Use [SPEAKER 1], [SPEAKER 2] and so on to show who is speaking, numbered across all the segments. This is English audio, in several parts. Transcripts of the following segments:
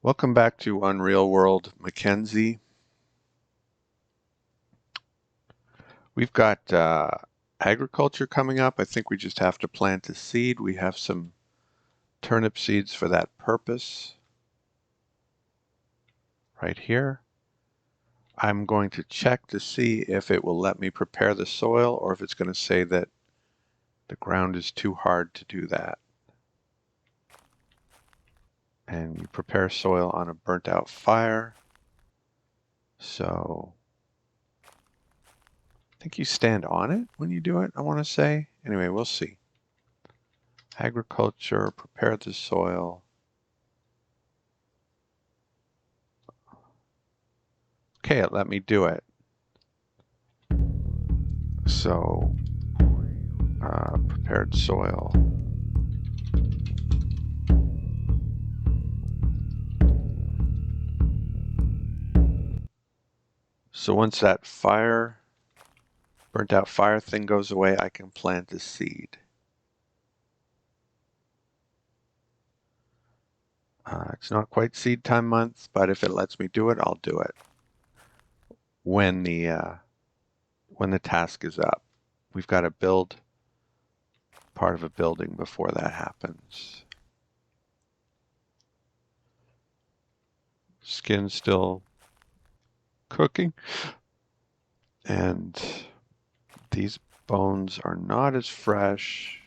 [SPEAKER 1] Welcome back to Unreal World, Mackenzie. We've got agriculture coming up. I think we just have to plant a seed. We have some turnip seeds for that purpose right here. I'm going to check to see if it will let me prepare the soil or if it's going to say that the ground is too hard to do that. And you prepare soil on a burnt out fire. So I think you stand on it when you do it, I want to say. Anyway, we'll see. Agriculture, prepare the soil. Okay, it let me do it. So, prepared soil. So once that burnt out fire thing goes away, I can plant a seed. It's not quite seed time month, but if it lets me do it, I'll do it. When the task is up, we've got to build part of a building before that happens. Skin's still cooking, and these bones are not as fresh,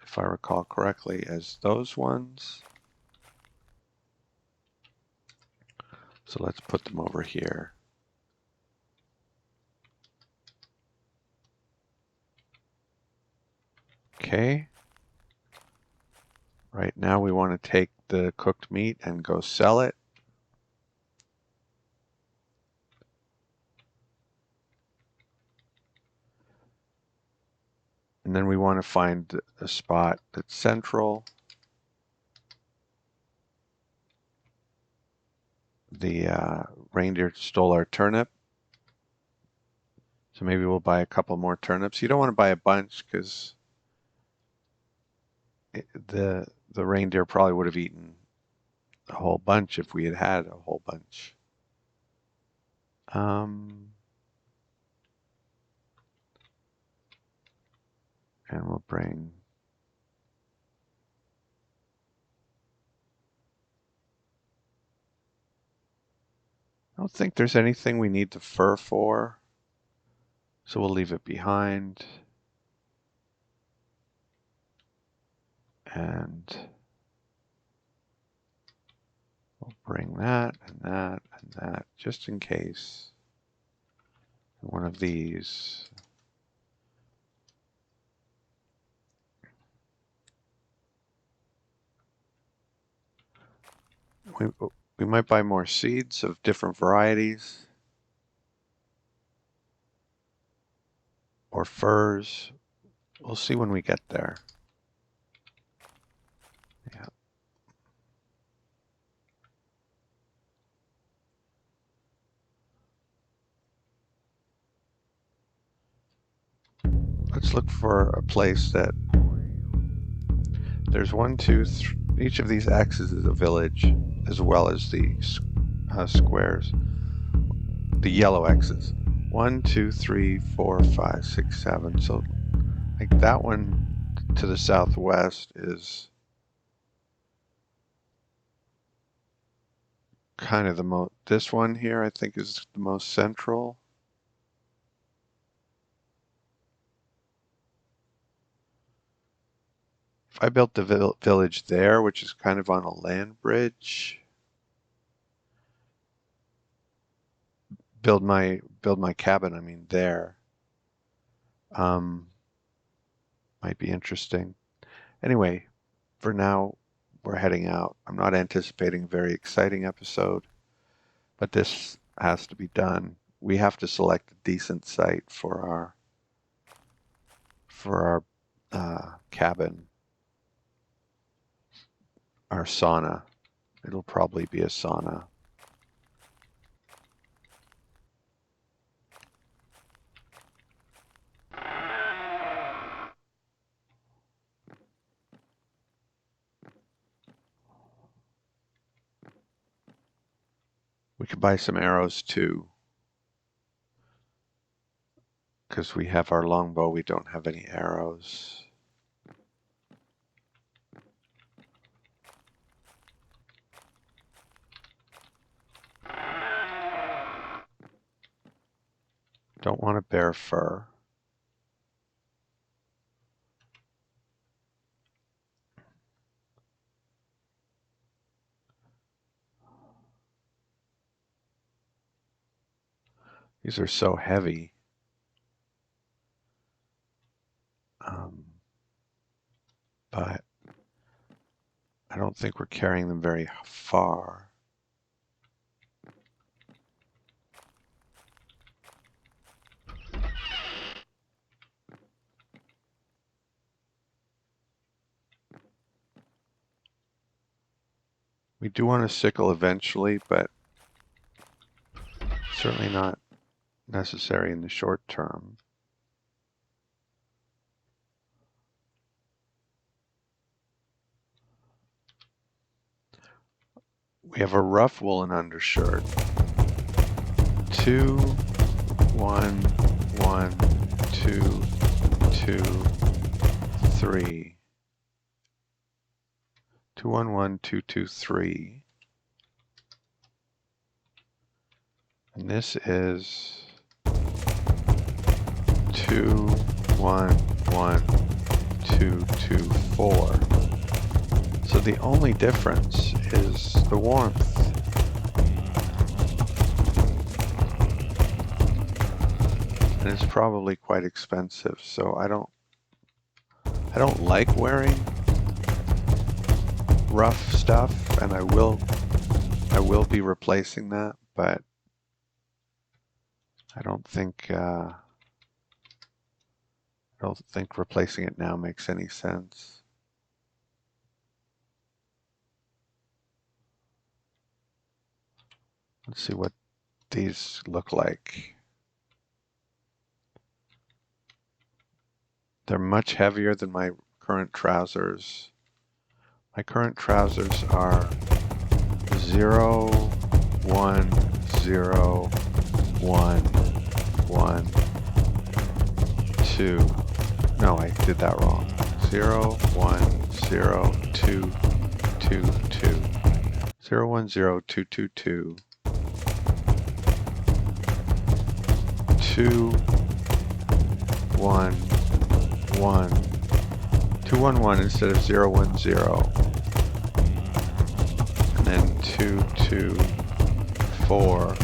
[SPEAKER 1] if I recall correctly, as those ones. So let's put them over here. Okay. Right now we want to take the cooked meat and go sell it. And then we want to find a spot that's central. The reindeer stole our turnip. So maybe we'll buy a couple more turnips. You don't want to buy a bunch because the reindeer probably would have eaten a whole bunch if we had had a whole bunch. And we'll bring I don't think there's anything we need the fur for, so we'll leave it behind. And we'll bring that and that and that just in case. One of these. We might buy more seeds of different varieties. Or furs. We'll see when we get there. Yeah. Let's look for a place that there's 1, 2, 3. Each of these X's is a village, as well as the squares. The yellow X's. 1, 2, 3, 4, 5, 6, 7. So like that one to the southwest is kind of the most, this one here I think is the most central. If I built the village there, which is kind of on a land bridge, build my cabin, I mean there, might be interesting. Anyway, for now, we're heading out. I'm not anticipating a very exciting episode, but this has to be done. We have to select a decent site for our cabin, our sauna. It'll probably be a sauna. We could buy some arrows too, because we have our longbow, we don't have any arrows. Don't want to bear fur. These are so heavy. But I don't think we're carrying them very far. We do want a sickle eventually, but certainly not necessary in the short term. We have a rough woolen undershirt. 2, 1, 1, 2, 2, 3. 2, 1, 1, 2, 2, 3. And this is 2, 1, 1, 2, 2, 4. So the only difference is the warmth. And it's probably quite expensive, so I don't like wearing rough stuff, and I will be replacing that, but I don't think replacing it now makes any sense. Let's see what these look like. They're much heavier than my current trousers. My current trousers are 0, 1, 0, 1, 1, 2. No, I did that wrong. 0, 1, 0, 2, 2, 2. 0, 1, 0, 2, 2, 2. 2, 1, 1. 2, 1, 1 instead of 0, 1, 0. And then 2, 2, 4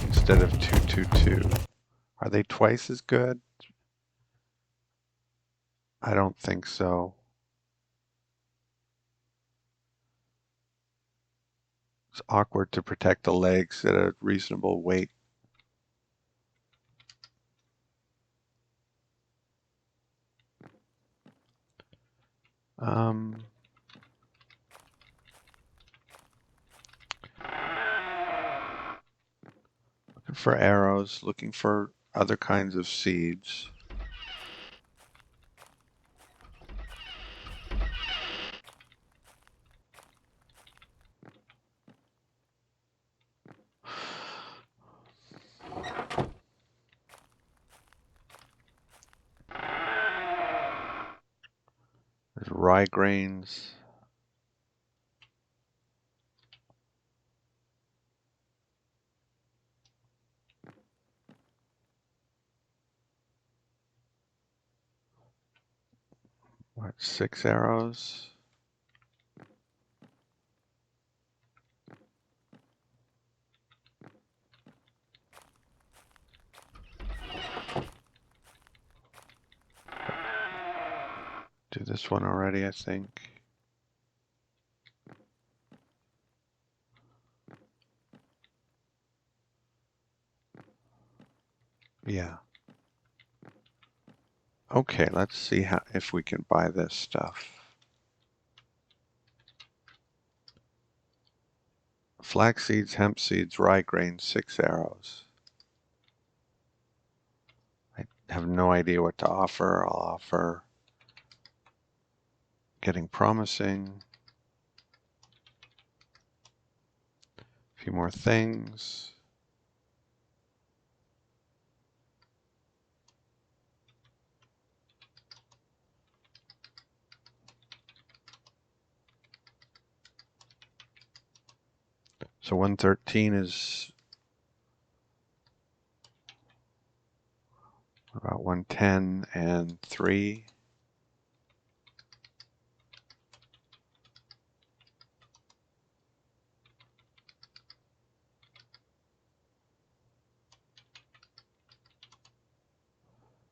[SPEAKER 1] instead of 2, 2, 2. Are they twice as good? I don't think so. It's awkward to protect the legs at a reasonable weight. Looking for arrows, looking for other kinds of seeds. There's rye grains. What, 6 arrows? Do this one already, I think. Yeah. Okay, let's see if we can buy this stuff. Flax seeds, hemp seeds, rye grains, 6 arrows. I have no idea what to offer. I'll offer getting promising. few more things. So 113 is about 110 and 3.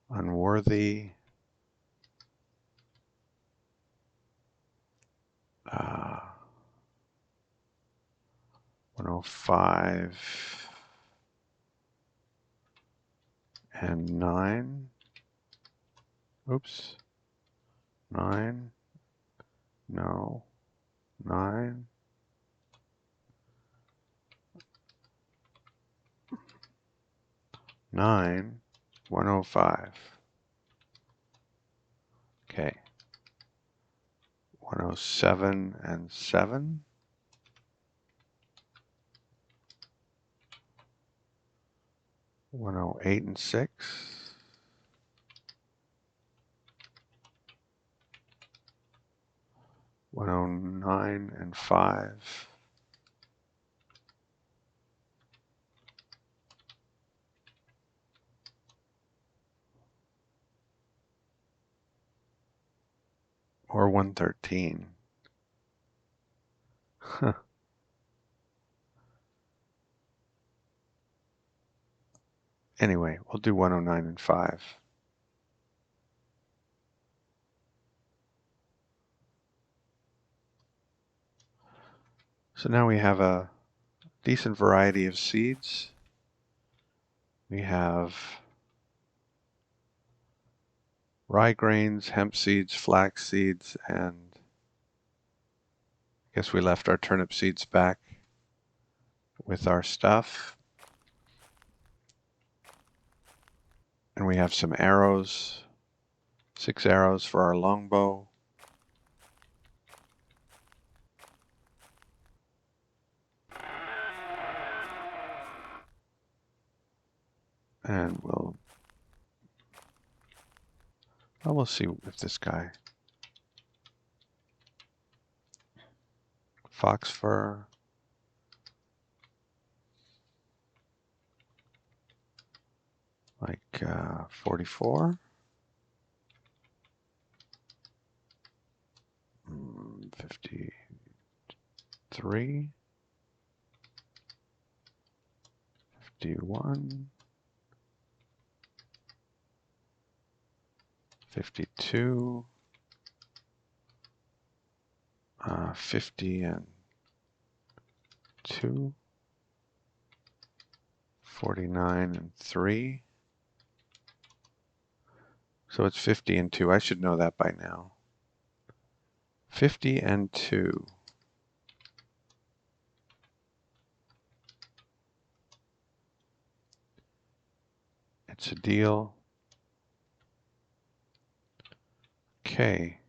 [SPEAKER 1] Unworthy. 105 and 9. Oops. 9. No. 9. 9. 105. Okay. 107 and 7. 108 and 6. 109 and 5. 113. Huh. Anyway, we'll do 109 and 5. So now we have a decent variety of seeds. We have rye grains, hemp seeds, flax seeds, and I guess we left our turnip seeds back with our stuff. And we have some arrows, 6 arrows for our longbow. And we'll see if this guy, fox fur, like 44, 53, 51, 52, 50 and 2, 49 and 3. So it's 50 and 2. I should know that by now. 50 and 2. It's a deal. Okay.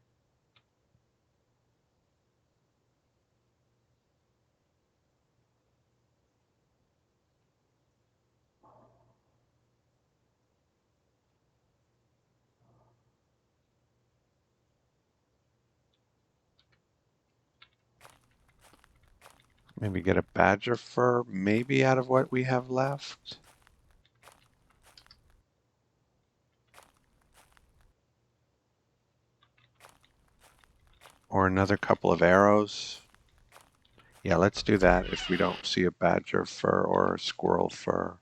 [SPEAKER 1] Maybe get a badger fur, maybe out of what we have left. Or another couple of arrows. Yeah, let's do that if we don't see a badger fur or a squirrel fur.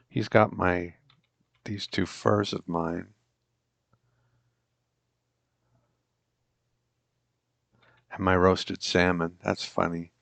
[SPEAKER 1] He's got these 2 furs of mine. And my roasted salmon. That's funny.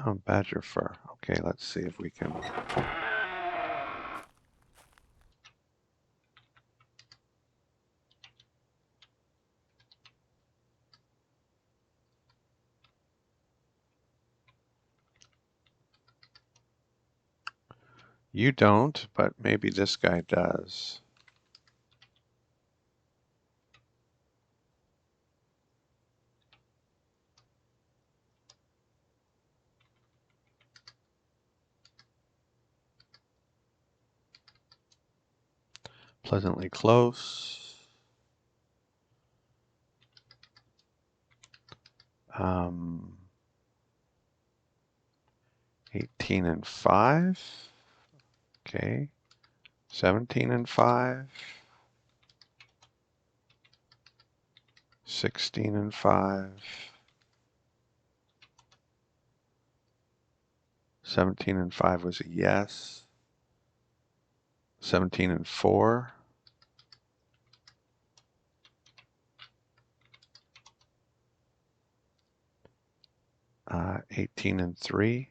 [SPEAKER 1] Oh, badger fur. Okay, let's see if we can. You don't, but maybe this guy does. Pleasantly close. 18 and 5. Okay. 17 and 5. 16 and 5. 17 and 5 was a yes. 17 and 4. 18 and 3.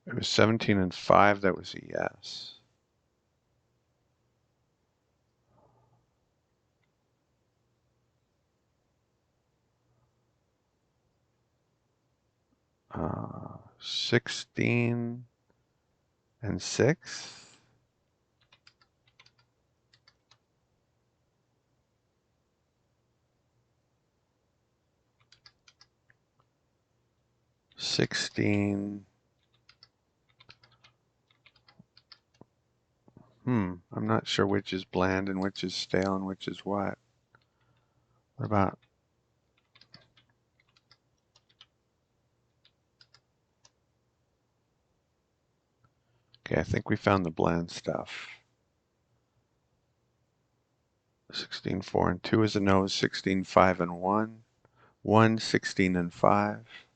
[SPEAKER 1] It was 17 and 5. That was a yes. Uh, 16 and 6. 16. I'm not sure which is bland and which is stale and which is what. What about? Okay, I think we found the bland stuff. 16, 4 and 2 is a no. 16, 5 and 1. 1, 16 and 5.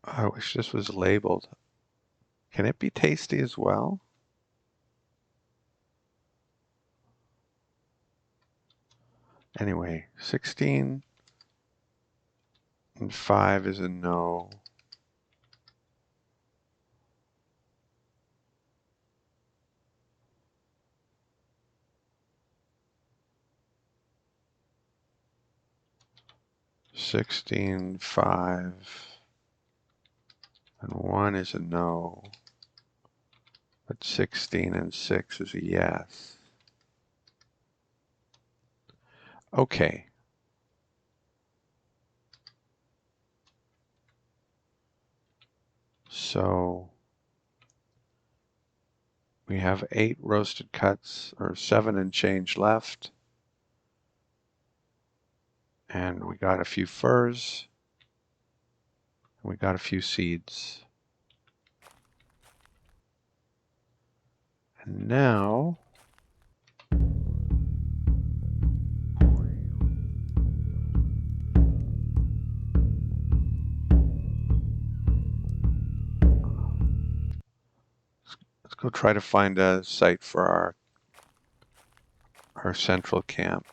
[SPEAKER 1] I wish this was labeled. Can it be tasty as well? Anyway, 16 and 5 is a no. Sixteen, 5, and 1 is a no. But 16 and 6 is a yes. Okay. So we have 8 roasted cuts, or 7 and change left. And we got a few furs. And we got a few seeds. And now let's go try to find a site for our central camp.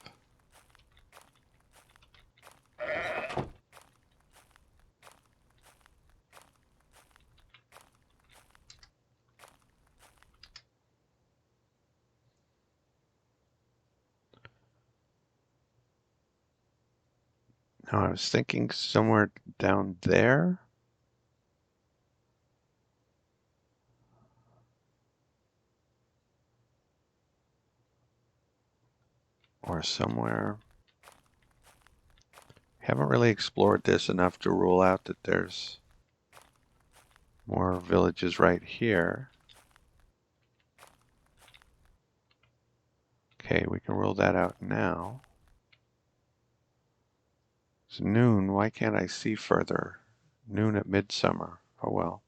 [SPEAKER 1] Now I was thinking somewhere down there. Or somewhere Haven't really explored this enough to rule out that there's more villages right here. Okay, we can rule that out now. It's noon. Why can't I see further? Noon at midsummer. Oh well.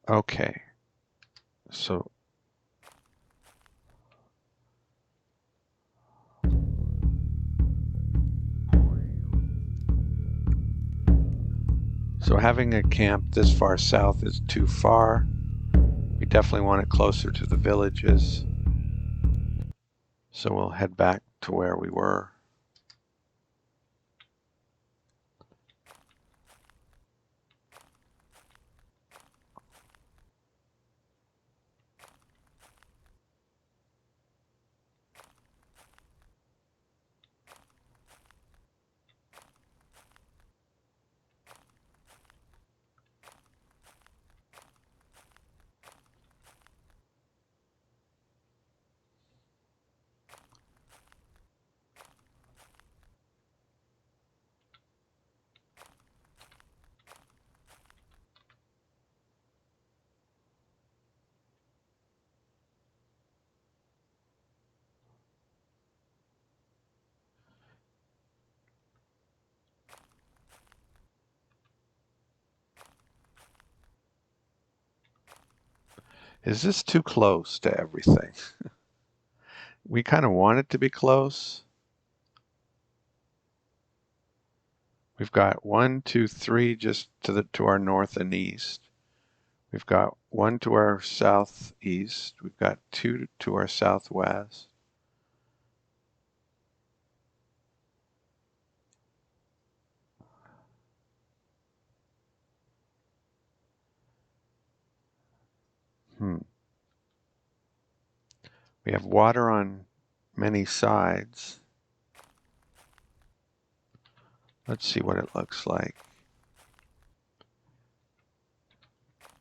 [SPEAKER 1] Okay. So having a camp this far south is too far. We definitely want it closer to the villages. So we'll head back to where we were. Is this too close to everything? We kind of want it to be close. We've got 1, 2, 3 just to our north and east. We've got 1 to our southeast. We've got 2 to our southwest. We have water on many sides. Let's see what it looks like.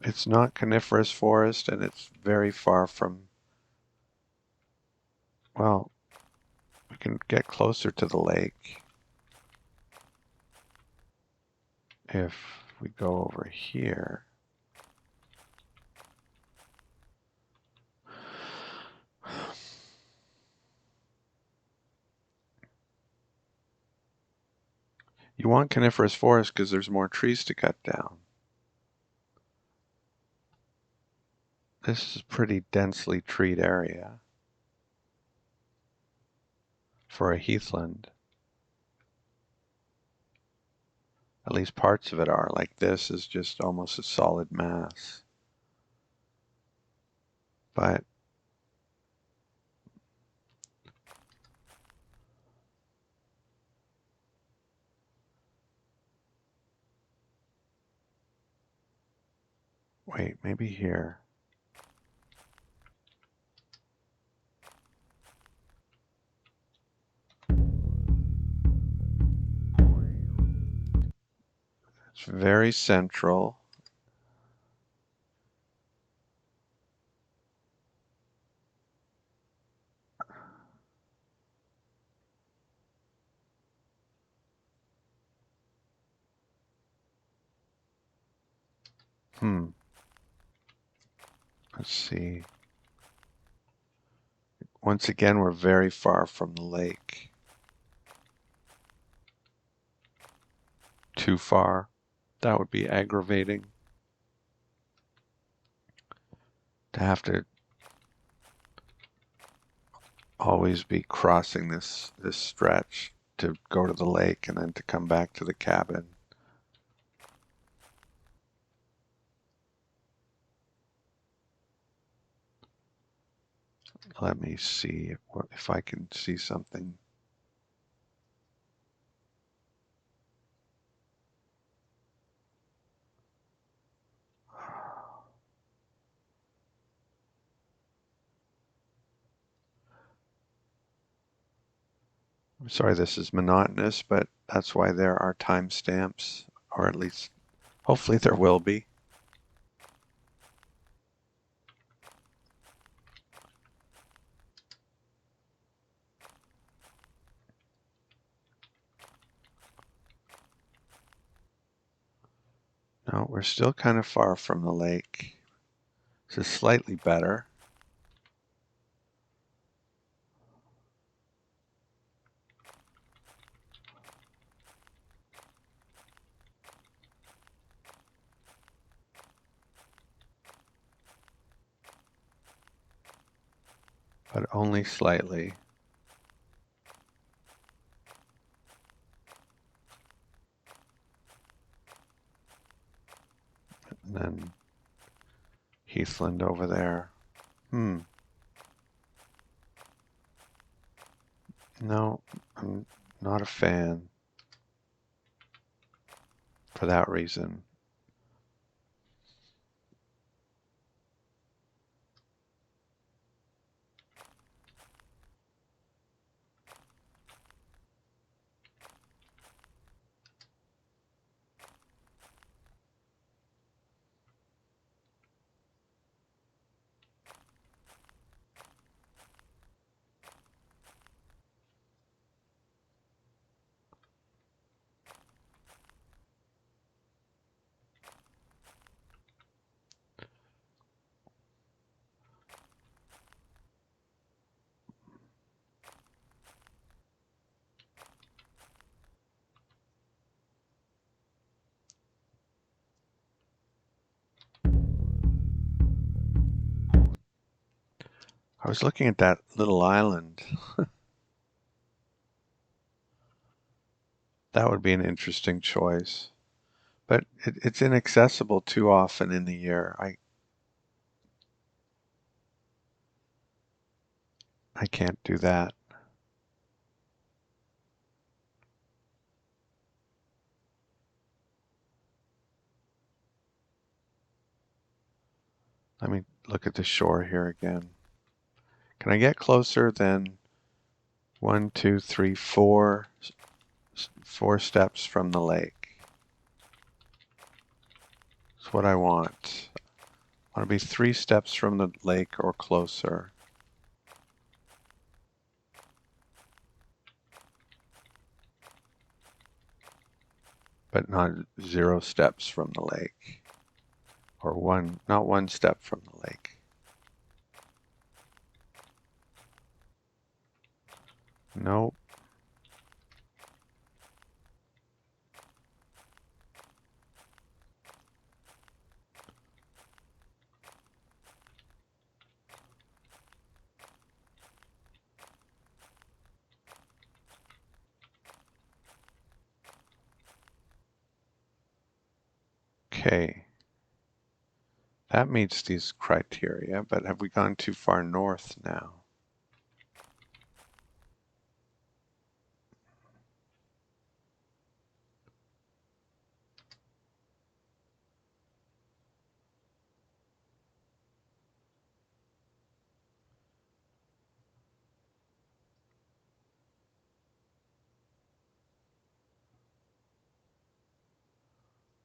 [SPEAKER 1] It's not coniferous forest, and it's very far from, well, we can get closer to the lake if we go over here. You want coniferous forest because there's more trees to cut down. This is a pretty densely treed area for a heathland. At least parts of it are. Like this is just almost a solid mass. But wait, maybe here. It's very central. Let's see. Once again, we're very far from the lake. Too far. That would be aggravating. To have to always be crossing this stretch to go to the lake and then to come back to the cabin. Let me see if I can see something. I'm sorry this is monotonous, but that's why there are timestamps, or at least hopefully there will be. No, we're still kind of far from the lake. This is slightly better. But only slightly. And then Heathland over there. No, I'm not a fan for that reason. I was looking at that little island. That would be an interesting choice. But it's inaccessible too often in the year. I can't do that. Let me look at the shore here again. Can I get closer than 1, 2, 3, 4 steps from the lake? That's what I want. I want to be 3 steps from the lake or closer. But not 0 steps from the lake. Or not 1 step from the lake. Nope. Okay. That meets these criteria, but have we gone too far north now?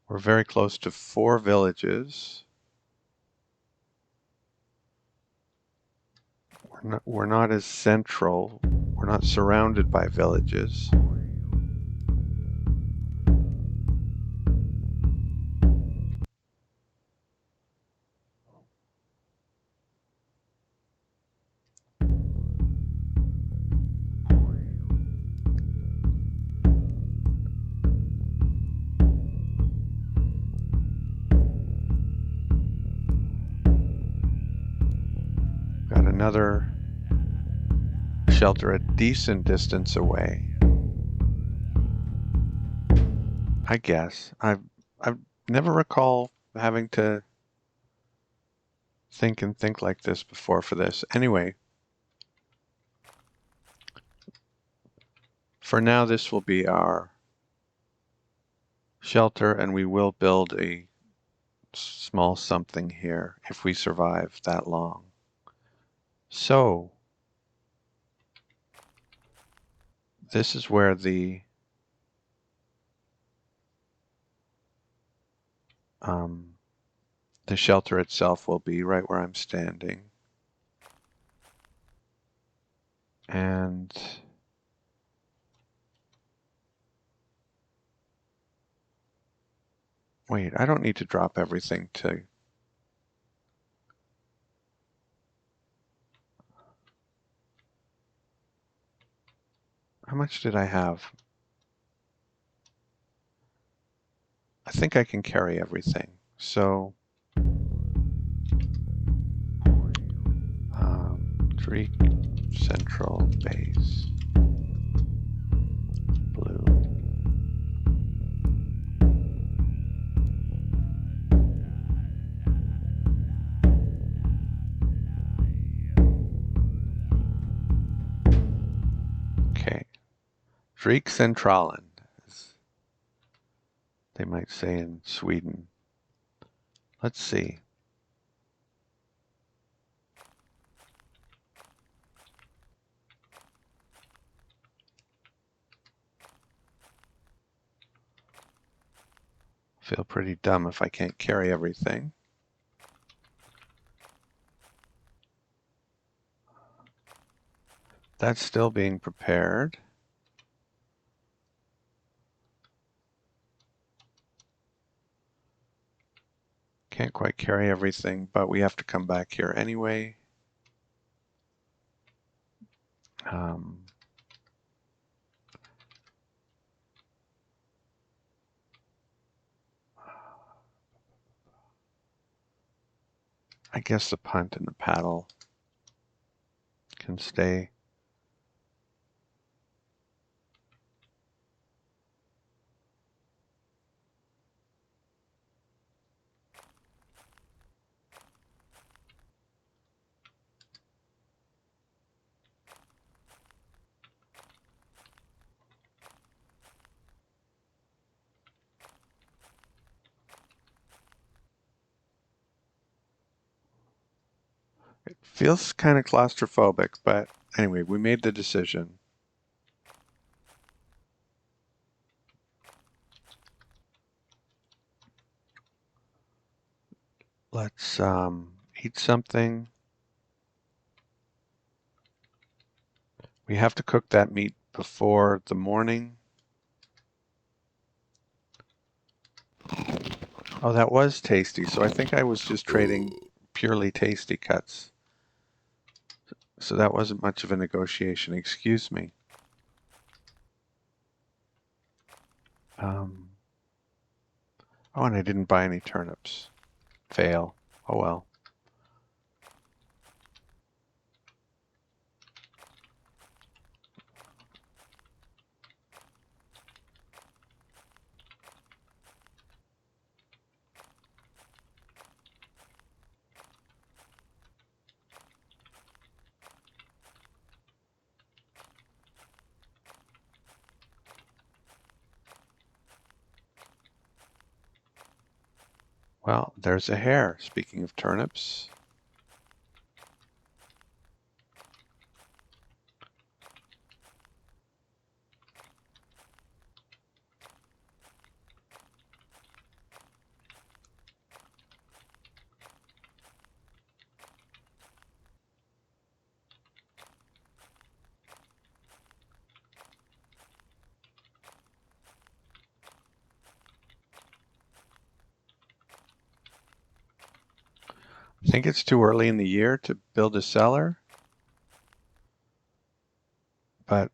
[SPEAKER 1] We're very close to 4 villages. We're not as central. We're not surrounded by villages. Got another shelter a decent distance away. I guess. I've never recall having to think like this before for this. Anyway, for now this will be our shelter, and we will build a small something here if we survive that long. So this is where the shelter itself will be, right where I'm standing. And Wait, I don't need to drop everything to... How much did I have? I think I can carry everything. So, Driik central base, blue. Okay, Driik centralen, as they might say in Sweden. Let's see. Feel pretty dumb if I can't carry everything. That's still being prepared. Can't quite carry everything, but we have to come back here anyway. I guess the punt and the paddle can stay. It feels kind of claustrophobic, but anyway, we made the decision. Let's eat something. We have to cook that meat before the morning. Oh, that was tasty. So I think I was just trading purely tasty cuts. So that wasn't much of a negotiation. Excuse me. Oh, and I didn't buy any turnips. Fail. Oh well. Well, there's a hare. Speaking of turnips. I think it's too early in the year to build a cellar, but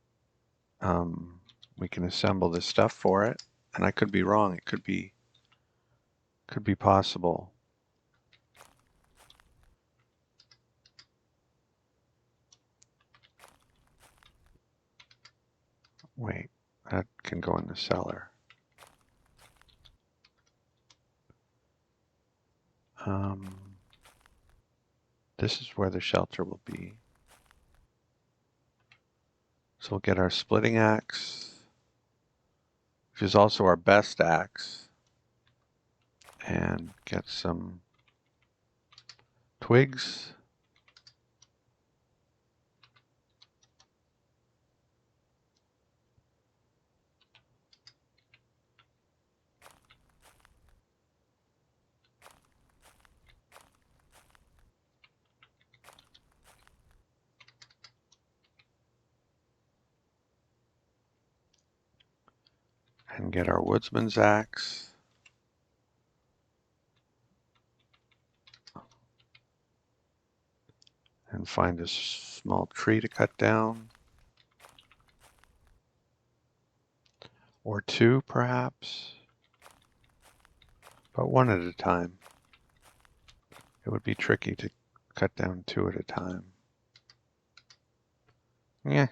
[SPEAKER 1] we can assemble the stuff for it. And I could be wrong. It could be possible. Wait, that can go in the cellar. This is where the shelter will be. So we'll get our splitting axe, which is also our best axe, and get some twigs. And get our woodsman's axe. and find a small tree to cut down. Or two, perhaps. But one at a time. It would be tricky to cut down two at a time. Yeah.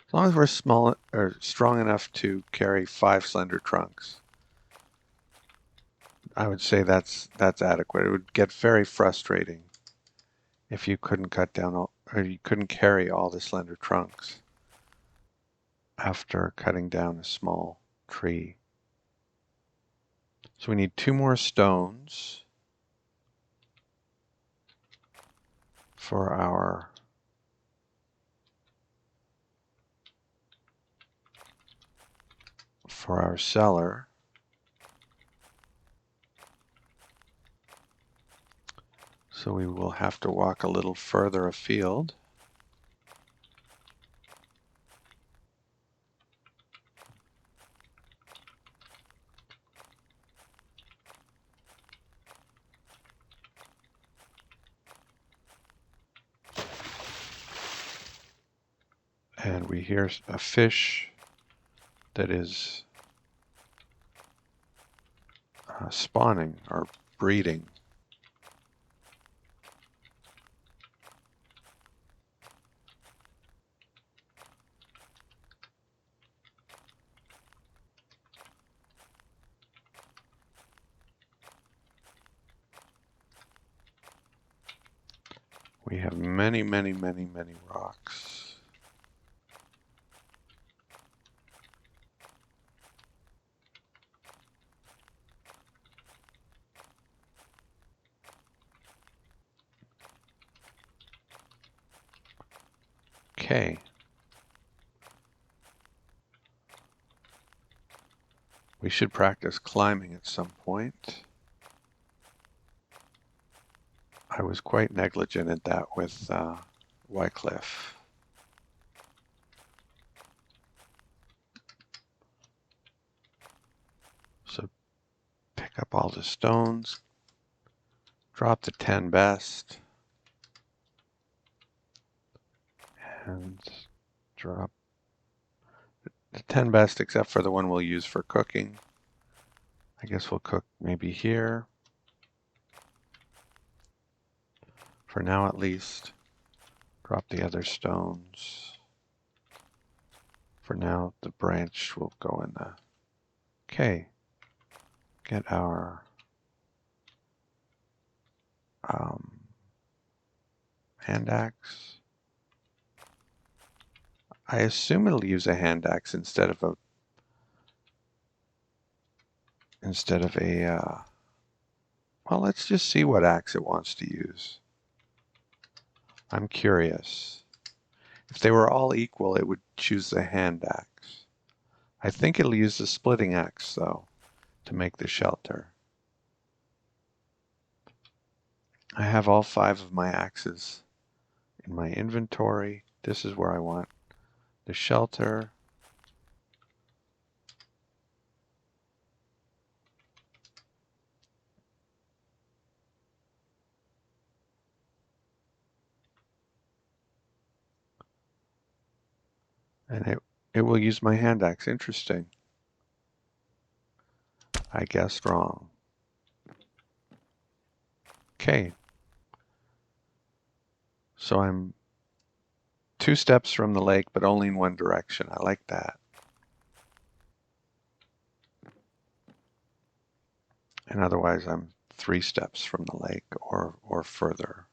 [SPEAKER 1] As long as we're small or strong enough to carry 5 slender trunks, I would say that's adequate. It would get very frustrating if you couldn't cut down all, or you couldn't carry all the slender trunks after cutting down a small tree. So we need 2 more stones for our cellar. So we will have to walk a little further afield. And we hear a fish that is spawning or breeding. We have many, many, many, many rocks. Okay. We should practice climbing at some point. I was quite negligent at that with Wycliffe. So pick up all the stones, drop the 10 best, and drop the 10 best except for the one we'll use for cooking. I guess we'll cook maybe here. For now at least. Drop the other stones. For now the branch will go in the... Okay. Get our hand axe. I assume it'll use a hand axe instead of a well, let's just see what axe it wants to use. I'm curious. If they were all equal, it would choose the hand axe. I think it'll use the splitting axe, though, to make the shelter. I have all 5 of my axes in my inventory. This is where I want the shelter. And it will use my hand axe. Interesting. I guessed wrong. Okay. So I'm 2 steps from the lake, but only in one direction. I like that. And otherwise I'm 3 steps from the lake or further.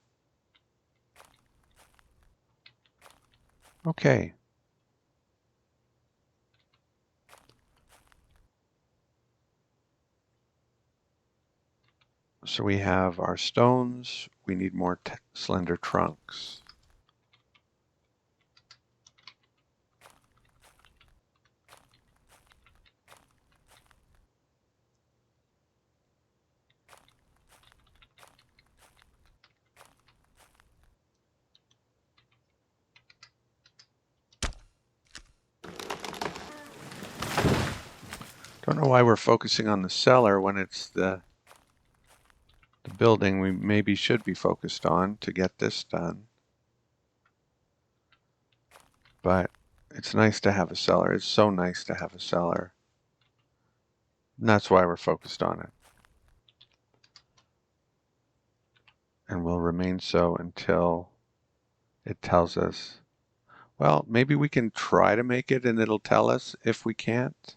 [SPEAKER 1] Okay. So we have our stones. We need more slender trunks. Don't know why we're focusing on the cellar when it's the building we maybe should be focused on to get this done. But it's nice to have a cellar. It's so nice to have a cellar. And that's why we're focused on it. And will remain so until it tells us, well, maybe we can try to make it and it'll tell us if we can't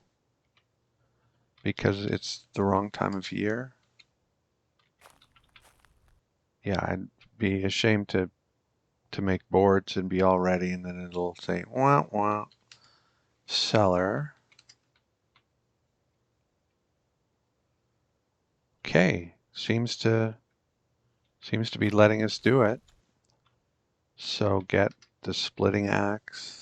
[SPEAKER 1] because it's the wrong time of year. Yeah, I'd be ashamed to make boards and be all ready and then it'll say, wah, wah, cellar. Okay, seems to be letting us do it. So get the splitting axe.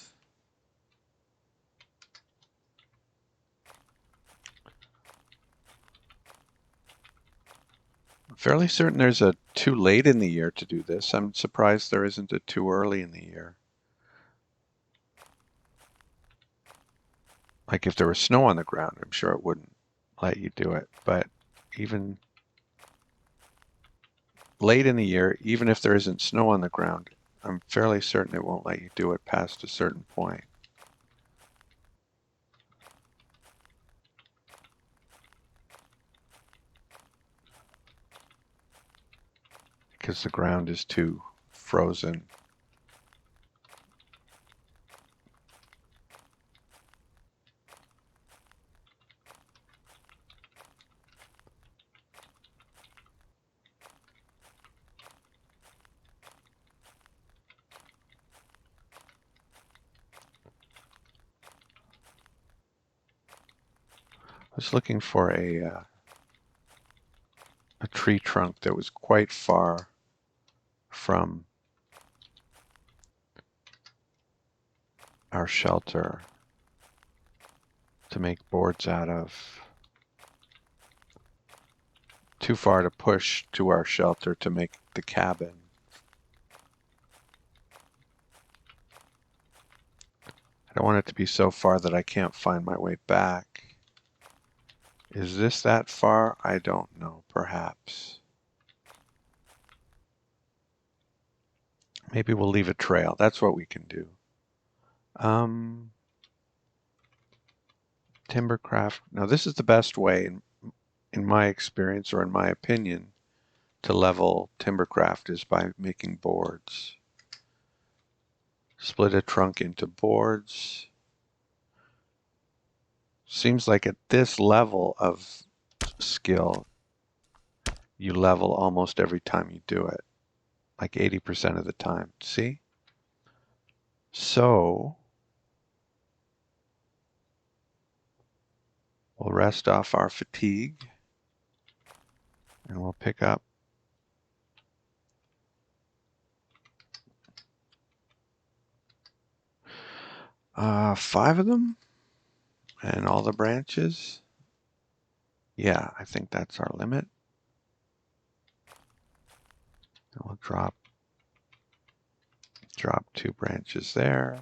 [SPEAKER 1] I'm fairly certain there's a too late in the year to do this. I'm surprised there isn't a too early in the year. Like if there was snow on the ground, I'm sure it wouldn't let you do it. But even late in the year, even if there isn't snow on the ground, I'm fairly certain it won't let you do it past a certain point. Because the ground is too frozen. I was looking for a tree trunk that was quite far from our shelter to make boards out of. Too far to push to our shelter to make the cabin. I don't want it to be so far that I can't find my way back. Is this that far? I don't know, perhaps. Maybe we'll leave a trail. That's what we can do. Timbercraft. Now this is the best way, in my experience or in my opinion, to level timbercraft is by making boards. Split a trunk into boards. Seems like at this level of skill, you level almost every time you do it, like 80% of the time. See? So we'll rest off our fatigue and we'll pick up five of them and all the branches. Yeah, I think that's our limit. And we'll drop 2 branches there.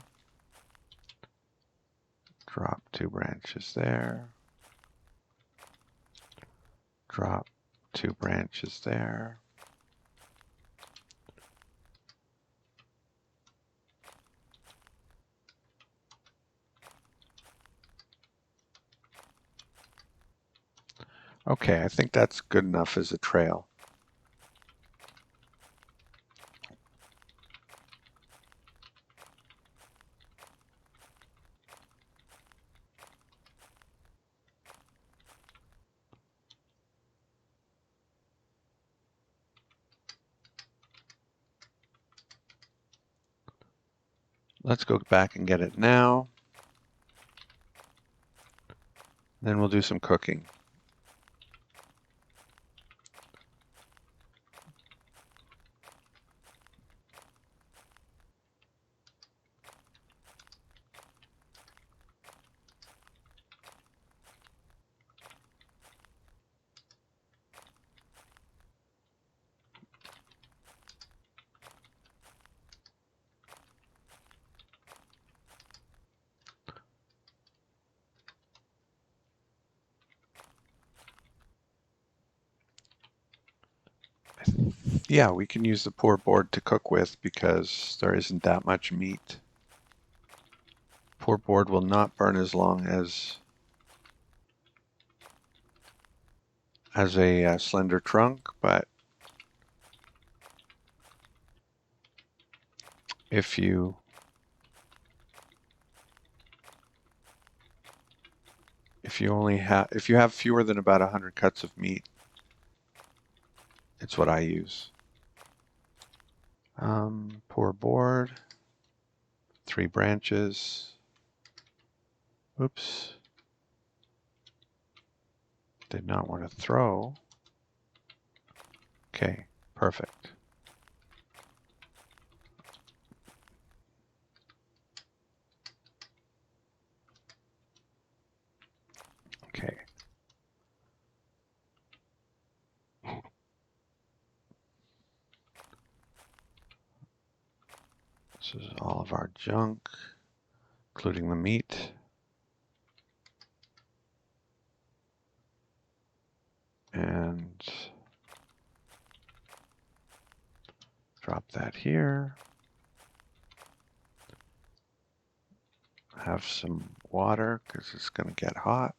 [SPEAKER 1] Drop 2 branches there. Drop 2 branches there. Okay, I think that's good enough as a trail. Let's go back and get it now. Then we'll do some cooking. Yeah, we can use the poor board to cook with because there isn't that much meat. Poor board will not burn as long as a slender trunk, but if you if you have fewer than about 100 cuts of meat, it's what I use. Poor board, 3 branches. Oops. Did not want to throw. Okay, perfect. Okay. This is all of our junk, including the meat. And drop that here. Have some water because it's going to get hot.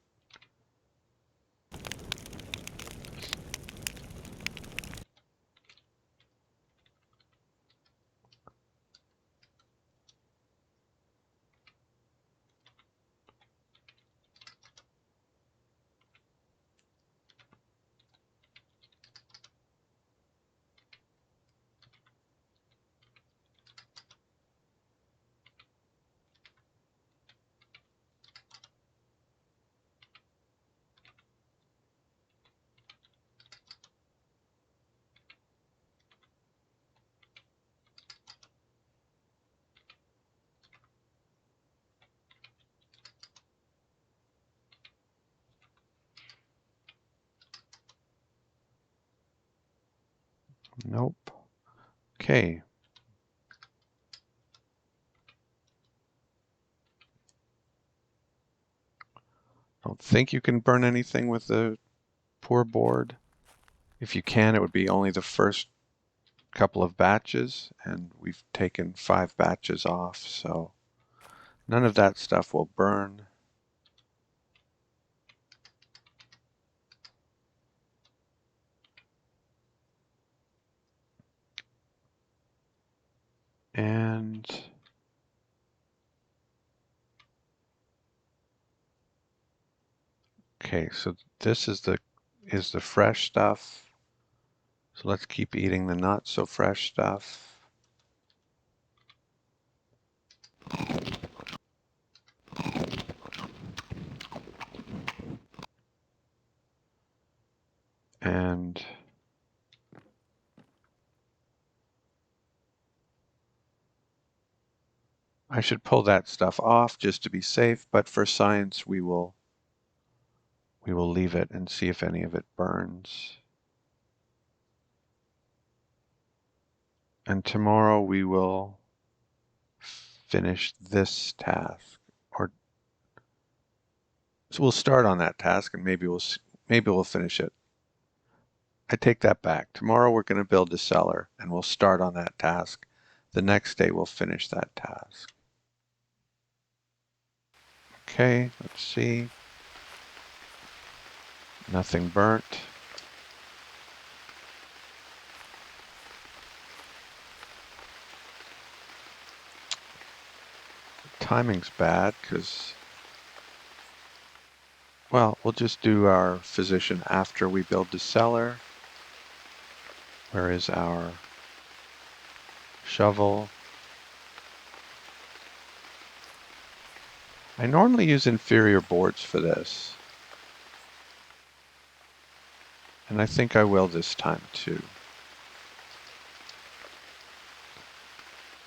[SPEAKER 1] Nope. Okay. Don't think you can burn anything with the poor board. If you can, it would be only the first couple of batches, and we've taken 5 batches off, so none of that stuff will burn. And okay, so this is the fresh stuff. So let's keep eating the not so fresh stuff. And I should pull that stuff off just to be safe, but for science we will leave it and see if any of it burns. And tomorrow we will finish this task, or so we'll start on that task and maybe we'll finish it. I take that back. Tomorrow we're going to build a cellar and we'll start on that task. The next day we'll finish that task. Okay, let's see. Nothing burnt. Timing's bad because, well, we'll just do our physician after we build the cellar. Where is our shovel? I normally use inferior boards for this. And I think I will this time too.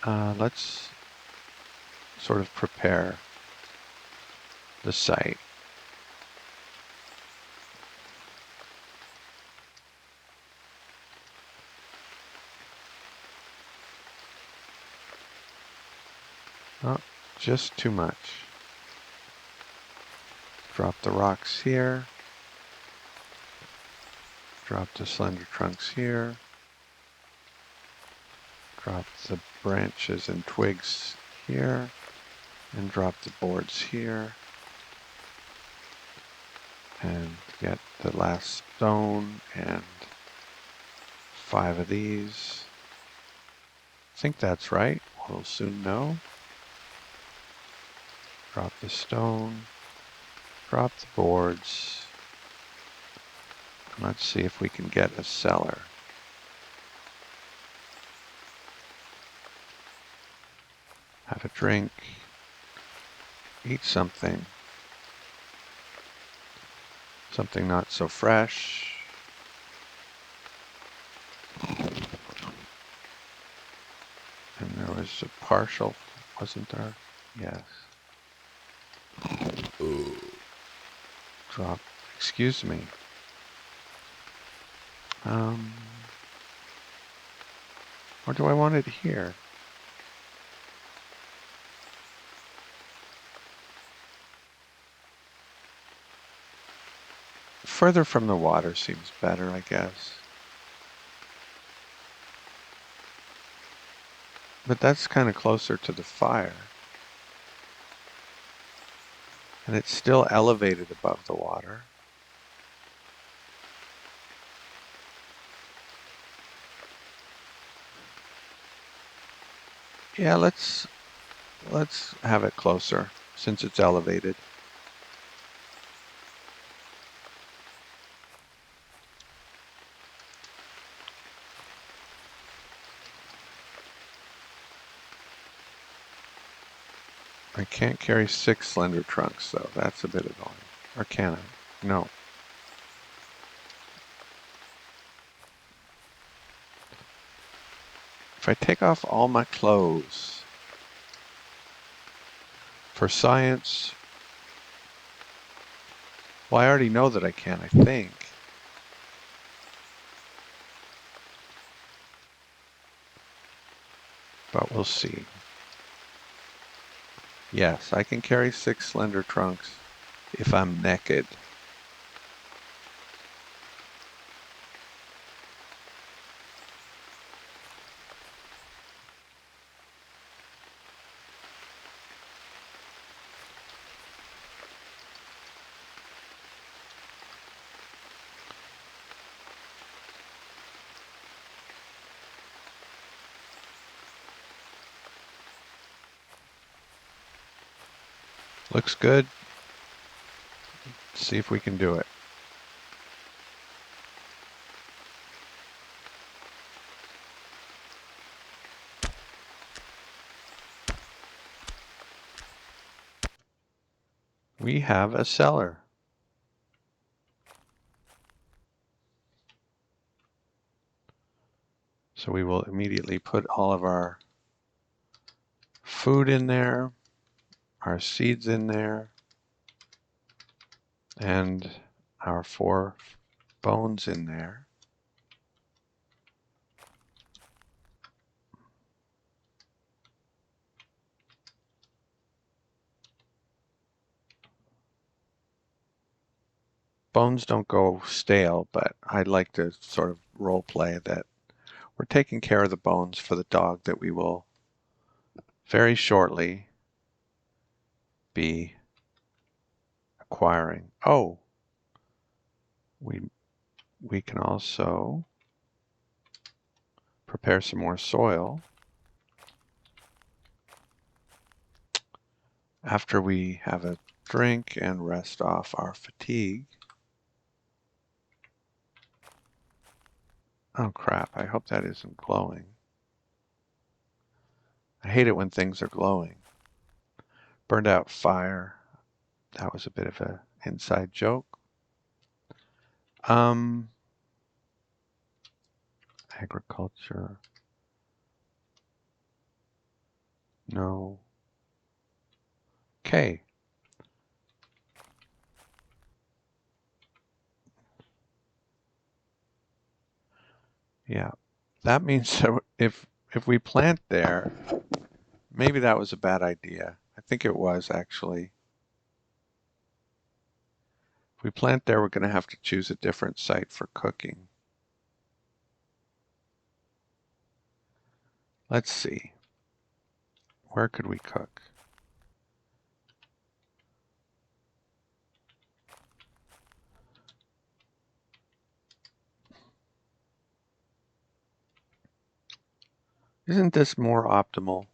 [SPEAKER 1] Let's sort of prepare the site. Oh, just too much. Drop the rocks here. Drop the slender trunks here. Drop the branches and twigs here, and drop the boards here, and get the last stone and 5 of these. I think that's right. We'll soon know. Drop the stone, drop the boards. Let's see if we can get a cellar. Have a drink, eat something. Something not so fresh. And there was a partial, wasn't there? Yes. Drop, excuse me. Or do I want it here? Further from the water seems better, I guess. But that's kind of closer to the fire. And it's still elevated above the water. Yeah, let's have it closer since it's elevated. I can't carry 6 slender trunks though. That's a bit annoying. Or can I? No. If I take off all my clothes for science, well, I already know that I can, I think. But we'll see. Yes, I can carry 6 slender trunks if I'm naked. Looks good. Let's see if we can do it. We have a cellar. So we will immediately put all of our food in there, our seeds in there, and our 4 bones in there. Bones don't go stale, but I'd like to sort of role play that we're taking care of the bones for the dog that we will very shortly be acquiring. Oh, we can also prepare some more soil after we have a drink and rest off our fatigue. Oh crap, I hope that isn't glowing. I hate it when things are glowing. Burned out fire. That was a bit of an inside joke. Agriculture. No. Okay. Yeah. That means that if we plant there, maybe that was a bad idea. I think it was actually. If we plant there, we're going to have to choose a different site for cooking. Let's see. Where could we cook? Isn't this more optimal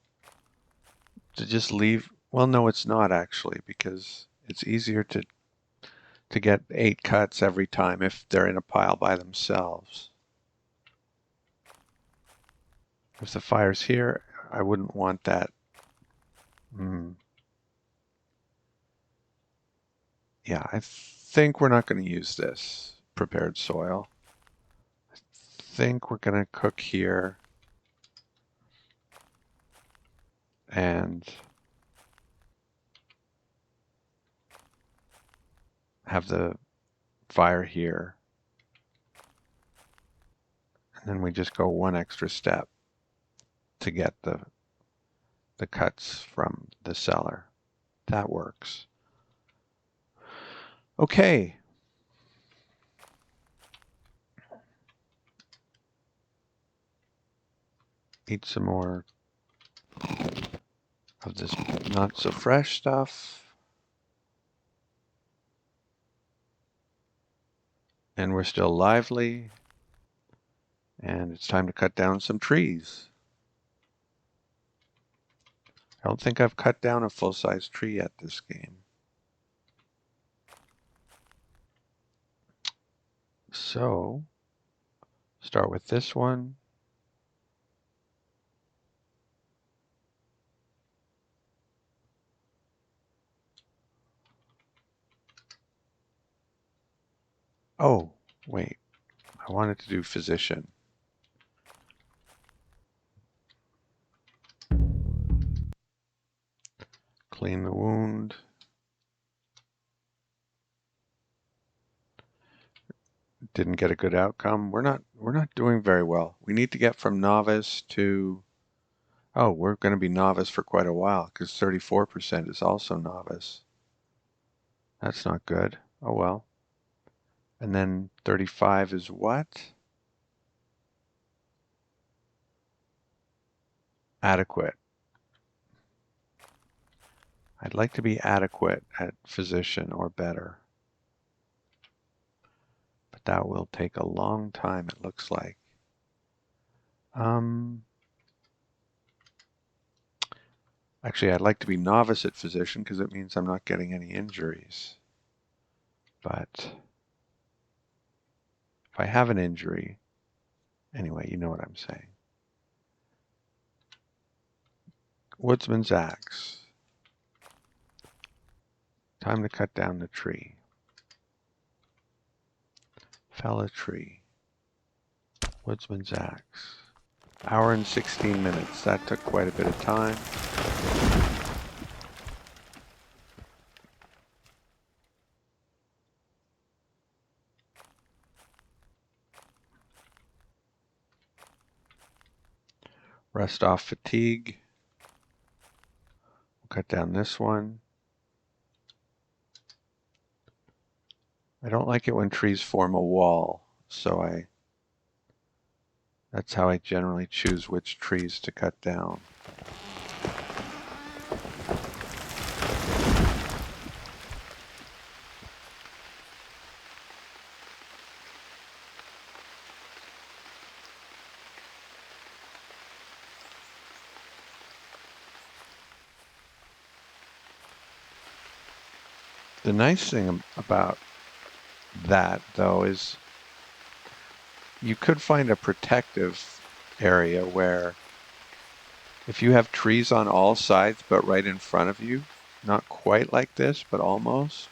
[SPEAKER 1] to just leave? Well, no, it's not actually, because it's easier to get 8 cuts every time if they're in a pile by themselves. If the fire's here, I wouldn't want that. Yeah, I think we're not going to use this prepared soil. I think we're going to cook here and have the fire here. And then we just go one extra step to get the cuts from the cellar. That works. Okay. Eat some more of this not so fresh stuff. And we're still lively. And it's time to cut down some trees. I don't think I've cut down a full-size tree yet this game. So, start with this one. Oh, wait. I wanted to do physician. Clean the wound. Didn't get a good outcome. We're not doing very well. We need to get from novice to, oh, we're going to be novice for quite a while because 34% is also novice. That's not good. Oh well. And then 35 is what? Adequate. I'd like to be adequate at physician or better. But that will take a long time, it looks like. Actually, I'd like to be novice at physician because it means I'm not getting any injuries. But if I have an injury, anyway, you know what I'm saying. Woodsman's axe. Time to cut down the tree. Fell a tree. Woodsman's axe. Hour and 16 minutes. That took quite a bit of time. Rest off fatigue. We'll cut down this one. I don't like it when trees form a wall, so that's how I generally choose which trees to cut down. The nice thing about that, though, is you could find a protective area where if you have trees on all sides but right in front of you, not quite like this, but almost,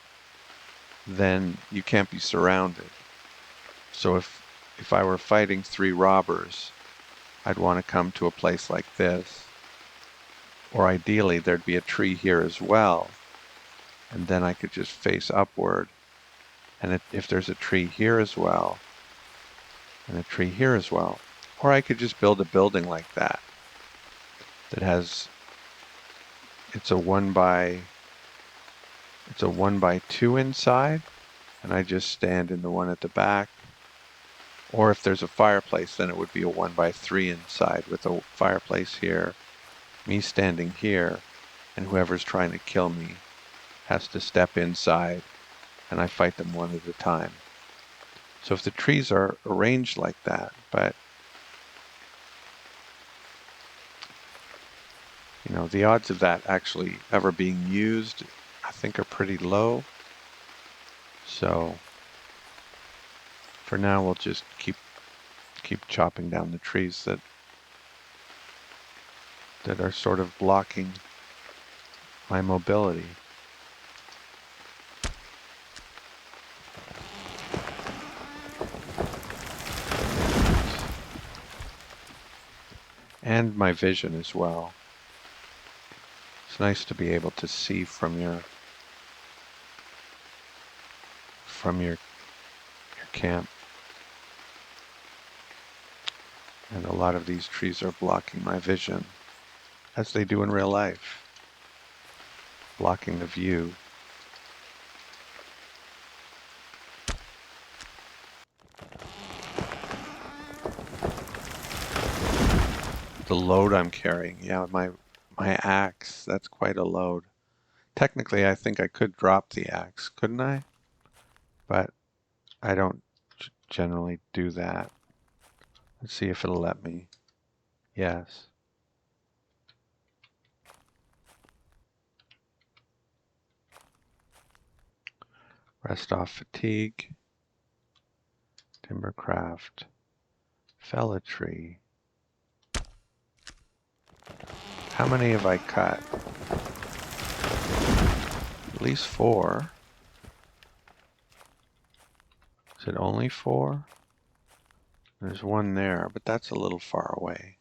[SPEAKER 1] then you can't be surrounded. So if I were fighting 3 robbers, I'd want to come to a place like this. Or ideally, there'd be a tree here as well. And then I could just face upward. And if there's a tree here as well, and a tree here as well, or I could just build a building like that has, it's a 1 by 2 inside, and I just stand in the one at the back, Or if there's a fireplace, then it would be a 1x3 inside with a fireplace here, me standing here, and whoever's trying to kill me has to step inside, and I fight them one at a time. So if the trees are arranged like that, but you know, the odds of that actually ever being used, I think, are pretty low. So for now, we'll just keep chopping down the trees that are sort of blocking my mobility. And my vision as well. It's nice to be able to see from your camp. And a lot of these trees are blocking my vision, as they do in real life, blocking the view. The load I'm carrying, yeah, my axe, that's quite a load. Technically, I think I could drop the axe, couldn't I? But I don't generally do that. Let's see if it'll let me. Yes. Rest off fatigue. Timbercraft. Fell a tree. How many have I cut? At least 4. Is it only 4? There's one there, but that's a little far away.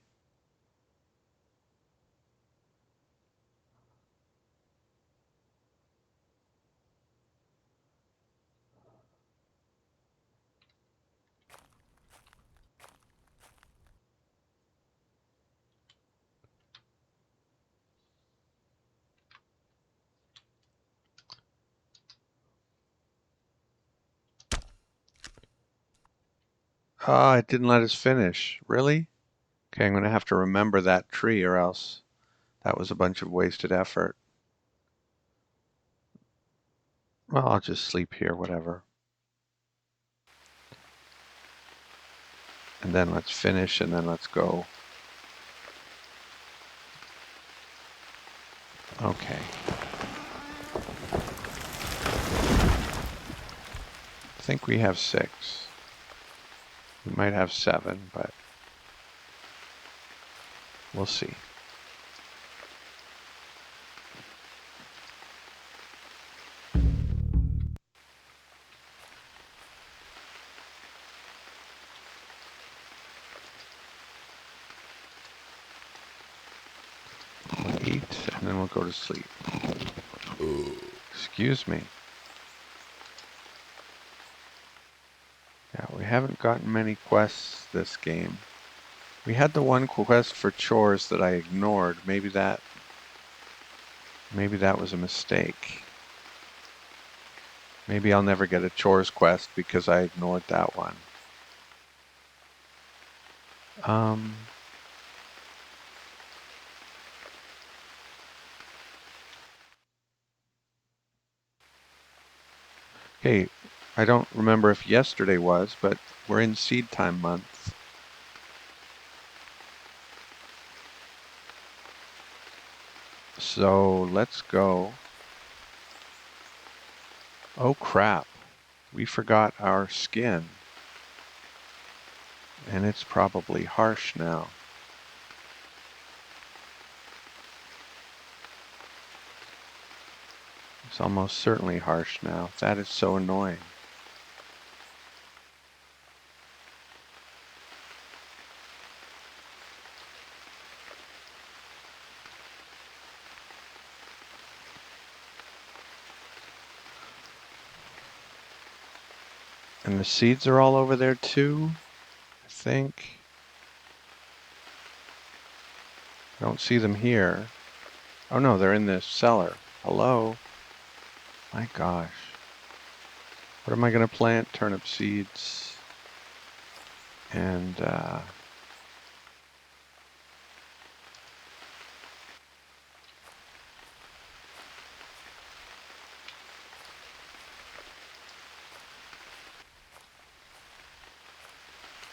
[SPEAKER 1] Ah, it didn't let us finish. Really? Okay, I'm going to have to remember that tree, or else that was a bunch of wasted effort. Well, I'll just sleep here, whatever. And then let's finish, and then let's go. Okay. I think we have 6. We might have 7, but we'll see. We'll eat, and then we'll go to sleep. Excuse me. Yeah, we haven't gotten many quests this game. We had the one quest for chores that I ignored. Maybe that was a mistake. Maybe I'll never get a chores quest because I ignored that one. Okay, I don't remember if yesterday was, but we're in seed time month. So let's go. Oh crap, we forgot our skin. And it's probably harsh now. It's almost certainly harsh now. That is so annoying. And the seeds are all over there too, I think. I don't see them here. Oh no, they're in the cellar. Hello? My gosh. What am I going to plant? Turnip seeds. And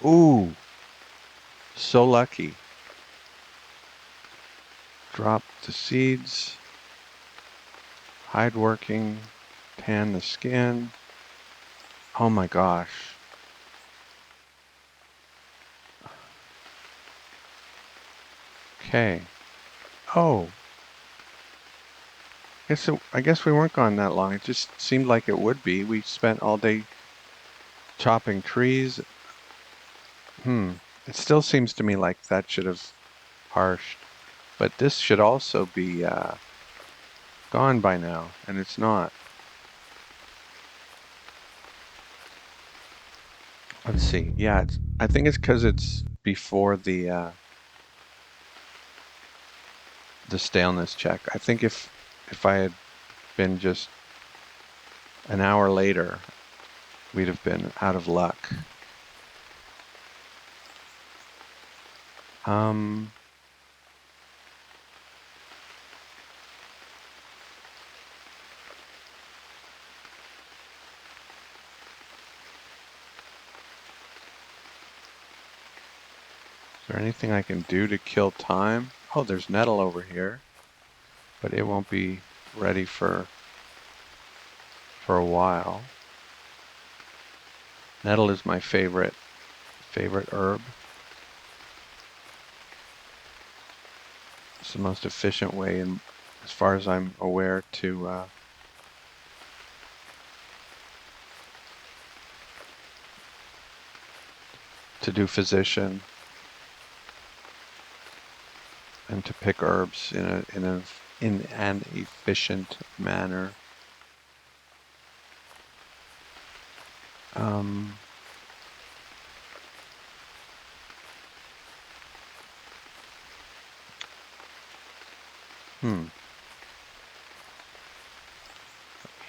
[SPEAKER 1] ooh, so lucky. Drop the seeds, hide working, tan the skin. Oh my gosh. Okay. Oh. I guess we weren't gone that long. It just seemed like it would be. We spent all day chopping trees. It still seems to me like that should have harshed. But this should also be gone by now, and it's not. Let's see. Yeah, I think it's because it's before the staleness check. I think if I had been just an hour later, we'd have been out of luck. Is there anything I can do to kill time? Oh, there's nettle over here, but it won't be ready for a while. Nettle is my favorite herb. It's the most efficient way, and as far as I'm aware, to do physician and to pick herbs in an efficient manner.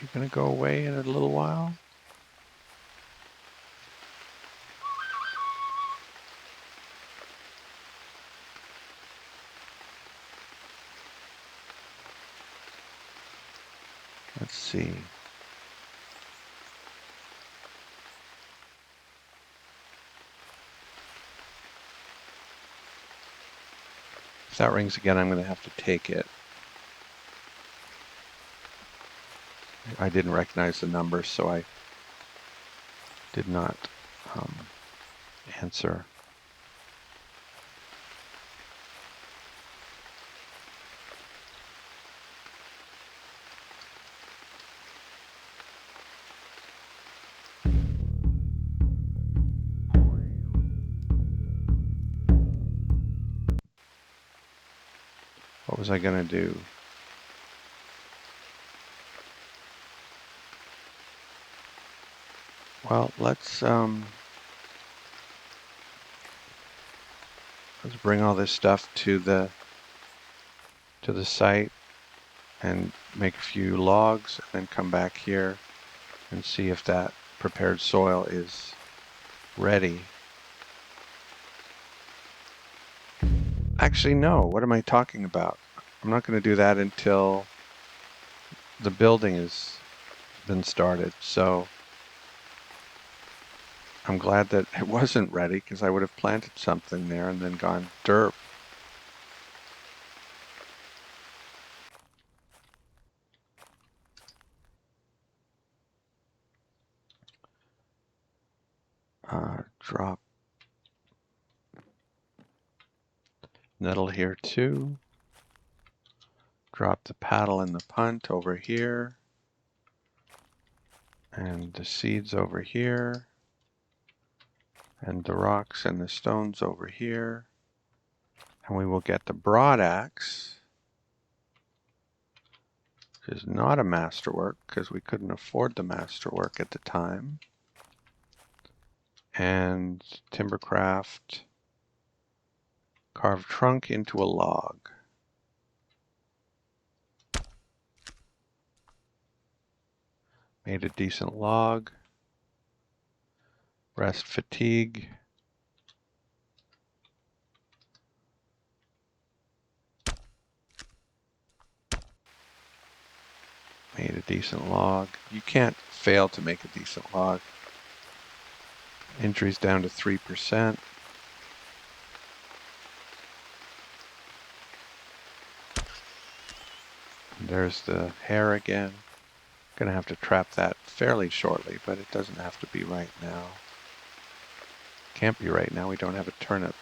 [SPEAKER 1] You gonna go away in a little while? Let's see. If that rings again, I'm going to have to take it. I didn't recognize the number, so I did not answer. What was I going to do? Well, let's bring all this stuff to the site and make a few logs, and then come back here and see if that prepared soil is ready. Actually, no. What am I talking about? I'm not going to do that until the building has been started. So I'm glad that it wasn't ready, because I would have planted something there and then gone derp. Drop nettle here too. Drop the paddle and the punt over here. And the seeds over here. And the rocks and the stones over here. And we will get the broad axe, which is not a masterwork because we couldn't afford the masterwork at the time. And timbercraft, carve trunk into a log. Made a decent log. Rest fatigue. Made a decent log. You can't fail to make a decent log. Injuries down to 3%. There's the hare again. Gonna have to trap that fairly shortly, but it doesn't have to be right now. Can't be right now, we don't have a turnip.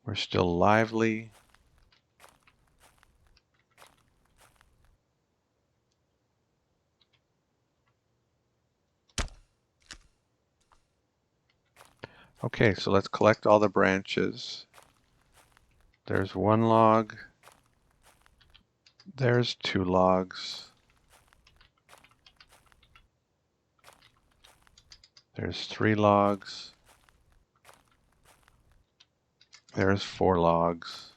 [SPEAKER 1] We're still lively. Okay, so let's collect all the branches. There's one log. There's 2 logs. There's 3 logs. There's 4 logs.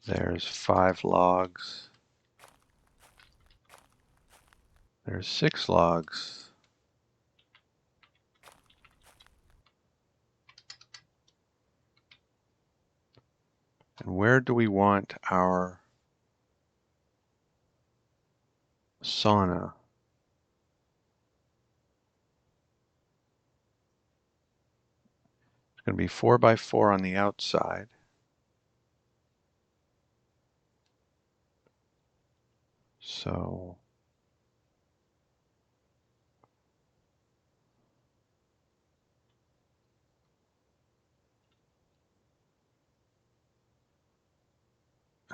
[SPEAKER 1] There's 5 logs. There's 6 logs. And where do we want our sauna? It's going to be 4 by 4 on the outside. So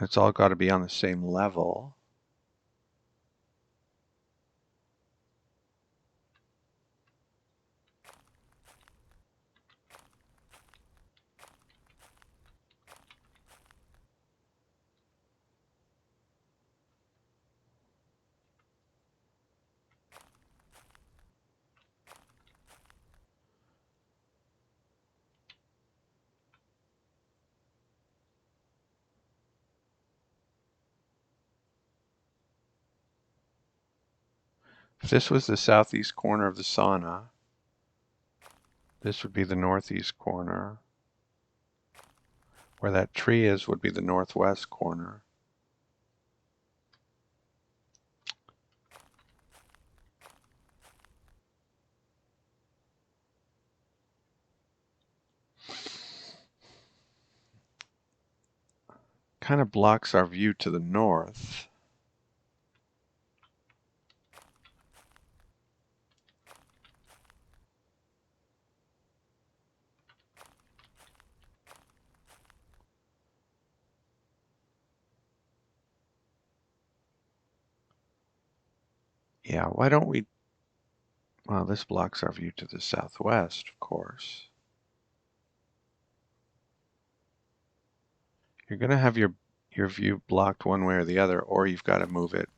[SPEAKER 1] it's all got to be on the same level. If this was the southeast corner of the sauna, this would be the northeast corner. Where that tree is would be the northwest corner. Kind of blocks our view to the north. Yeah, why don't we, well, this blocks our view to the southwest, of course. You're going to have your view blocked one way or the other, or you've got to move it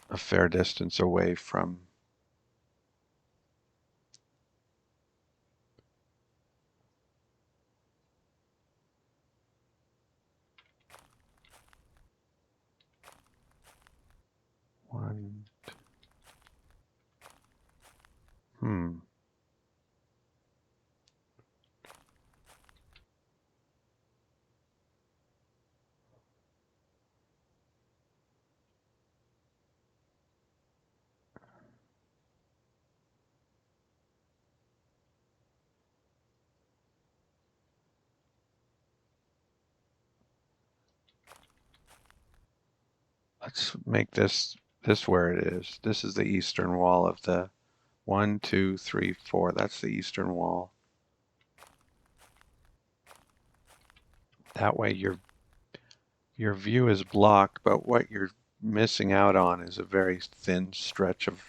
[SPEAKER 1] a fair distance away from one. Let's make this where it is. This is the eastern wall of the 1, 2, 3, 4. That's the eastern wall. That way your view is blocked, but what you're missing out on is a very thin stretch of,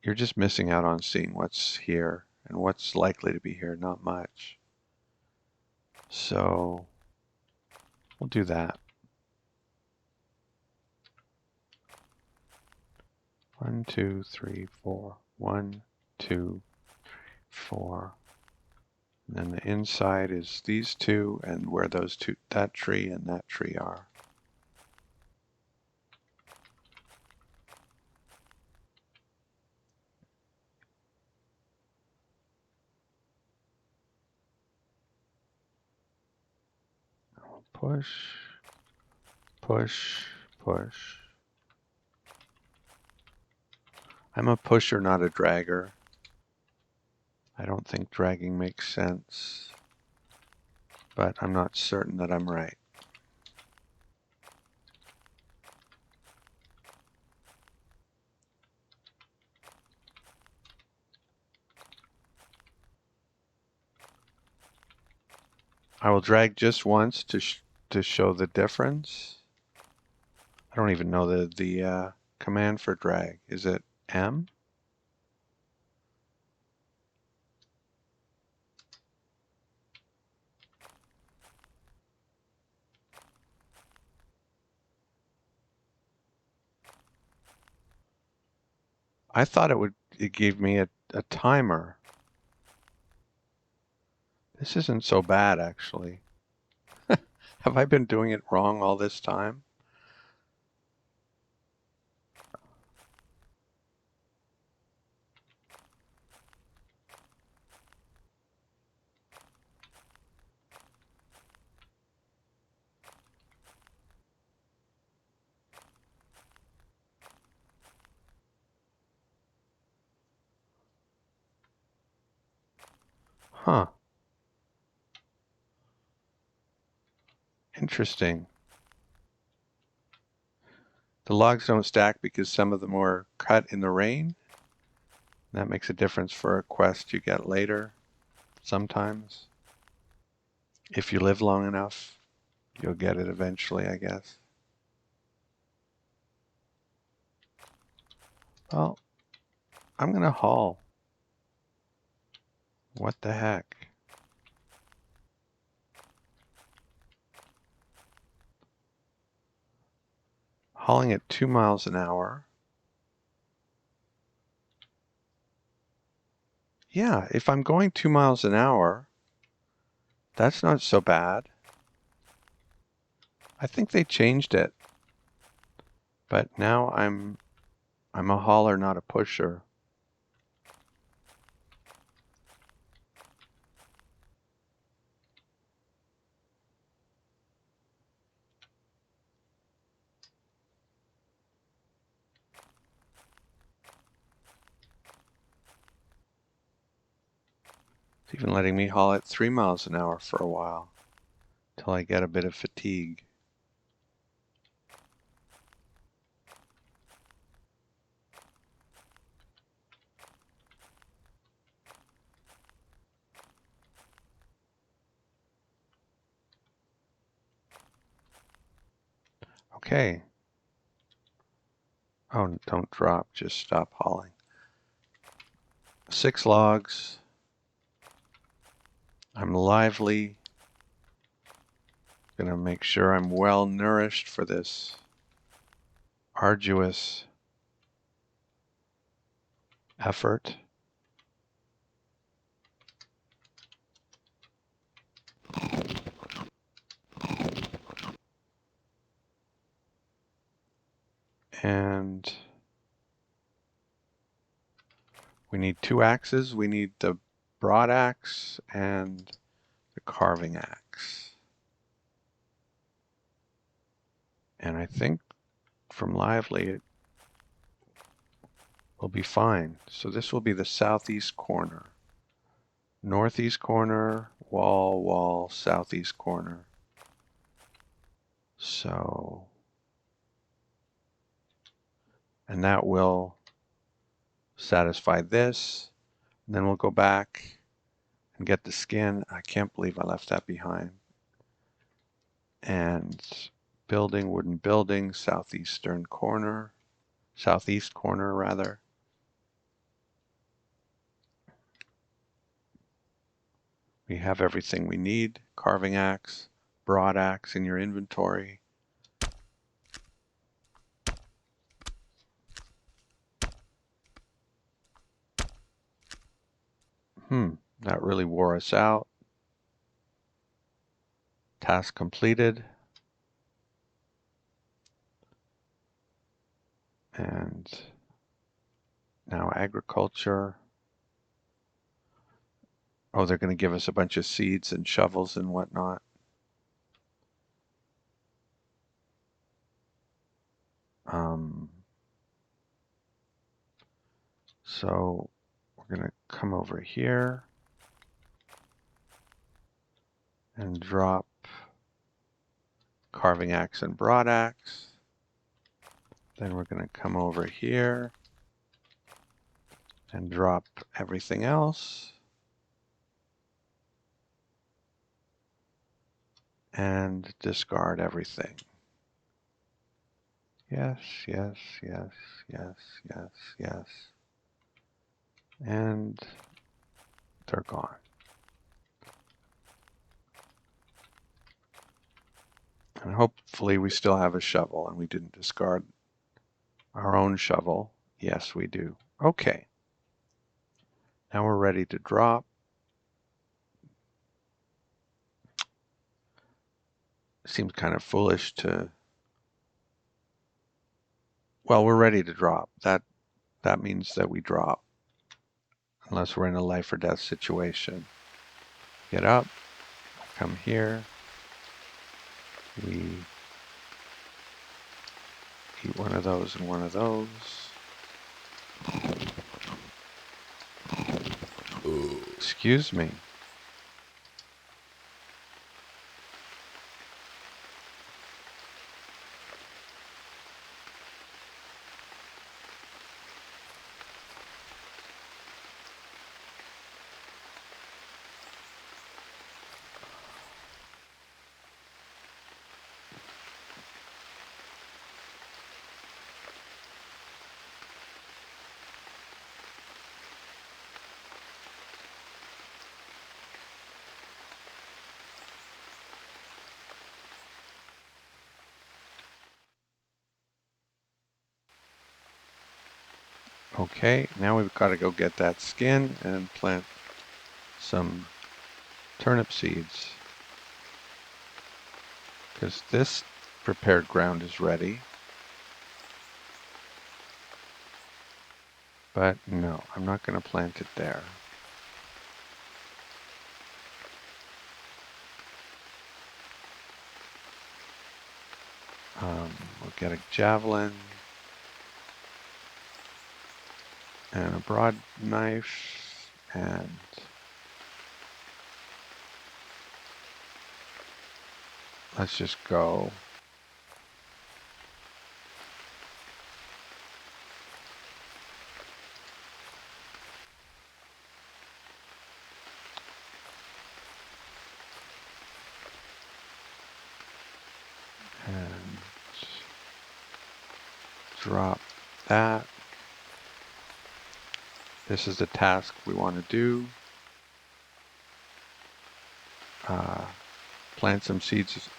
[SPEAKER 1] you're just missing out on seeing what's here and what's likely to be here, not much. So we'll do that. 1, 2, 3, 4. 1, 2, 4. And then the inside is these two and where those two, that tree and that tree are. Push, push, push. I'm a pusher, not a dragger. I don't think dragging makes sense, but I'm not certain that I'm right. I will drag just once to show the difference. I don't even know the command for drag. Is it M? I thought it gave me a timer. This isn't so bad, actually. Have I been doing it wrong all this time? Huh. Interesting. The logs don't stack because some of them were cut in the rain. That makes a difference for a quest you get later, sometimes. If you live long enough, you'll get it eventually, I guess. Well, I'm gonna haul. What the heck? Hauling at 2 miles an hour. Yeah, if I'm going 2 miles an hour, that's not so bad. I think they changed it. But now I'm a hauler, not a pusher. It's even letting me haul at 3 miles an hour for a while, till I get a bit of fatigue. Okay. Oh, don't drop, just stop hauling. 6 logs. I'm lively. Gonna make sure I'm well nourished for this arduous effort. And we need 2 axes. We need the broad axe and the carving axe. And I think from lively it will be fine. So this will be the southeast corner. Northeast corner, wall, wall, southeast corner. So, and that will satisfy this. And then we'll go back and get the skin. I can't believe I left that behind. And building, wooden building, southeastern corner, southeast corner rather. We have everything we need. Carving axe, broad axe in your inventory. That really wore us out. Task completed. And now agriculture. Oh, they're going to give us a bunch of seeds and shovels and whatnot. So we're going to come over here and drop carving axe and broad axe. Then we're going to come over here and drop everything else. And discard everything. Yes, yes, yes, yes, yes, yes. And they're gone. And hopefully we still have a shovel and we didn't discard our own shovel. Yes, we do. Okay. Now we're ready to drop. Seems kind of foolish to... Well, we're ready to drop. That means that we drop. Unless we're in a life or death situation. Get up. Come here. We eat one of those and one of those. Excuse me. Okay, now we've got to go get that skin and plant some turnip seeds. Because this prepared ground is ready. But no, I'm not going to plant it there. We'll get a javelin and a broad knife and let's just go. And drop that. This is the task we want to do. Plant some seeds.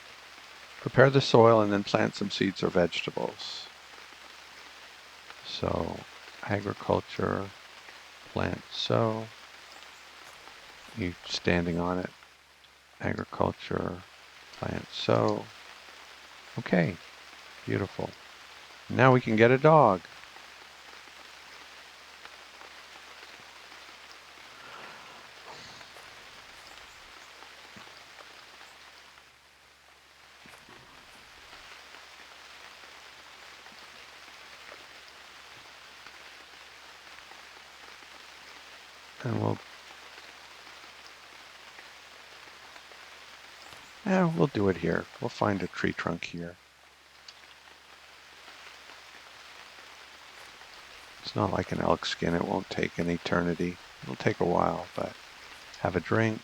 [SPEAKER 1] Prepare the soil and then plant some seeds or vegetables. So, agriculture, plant sow. You standing on it. Agriculture, plant sow. Okay, beautiful. Now we can get a dog. And we'll do it here. We'll find a tree trunk here. It's not like an elk skin. It won't take an eternity. It'll take a while, but have a drink.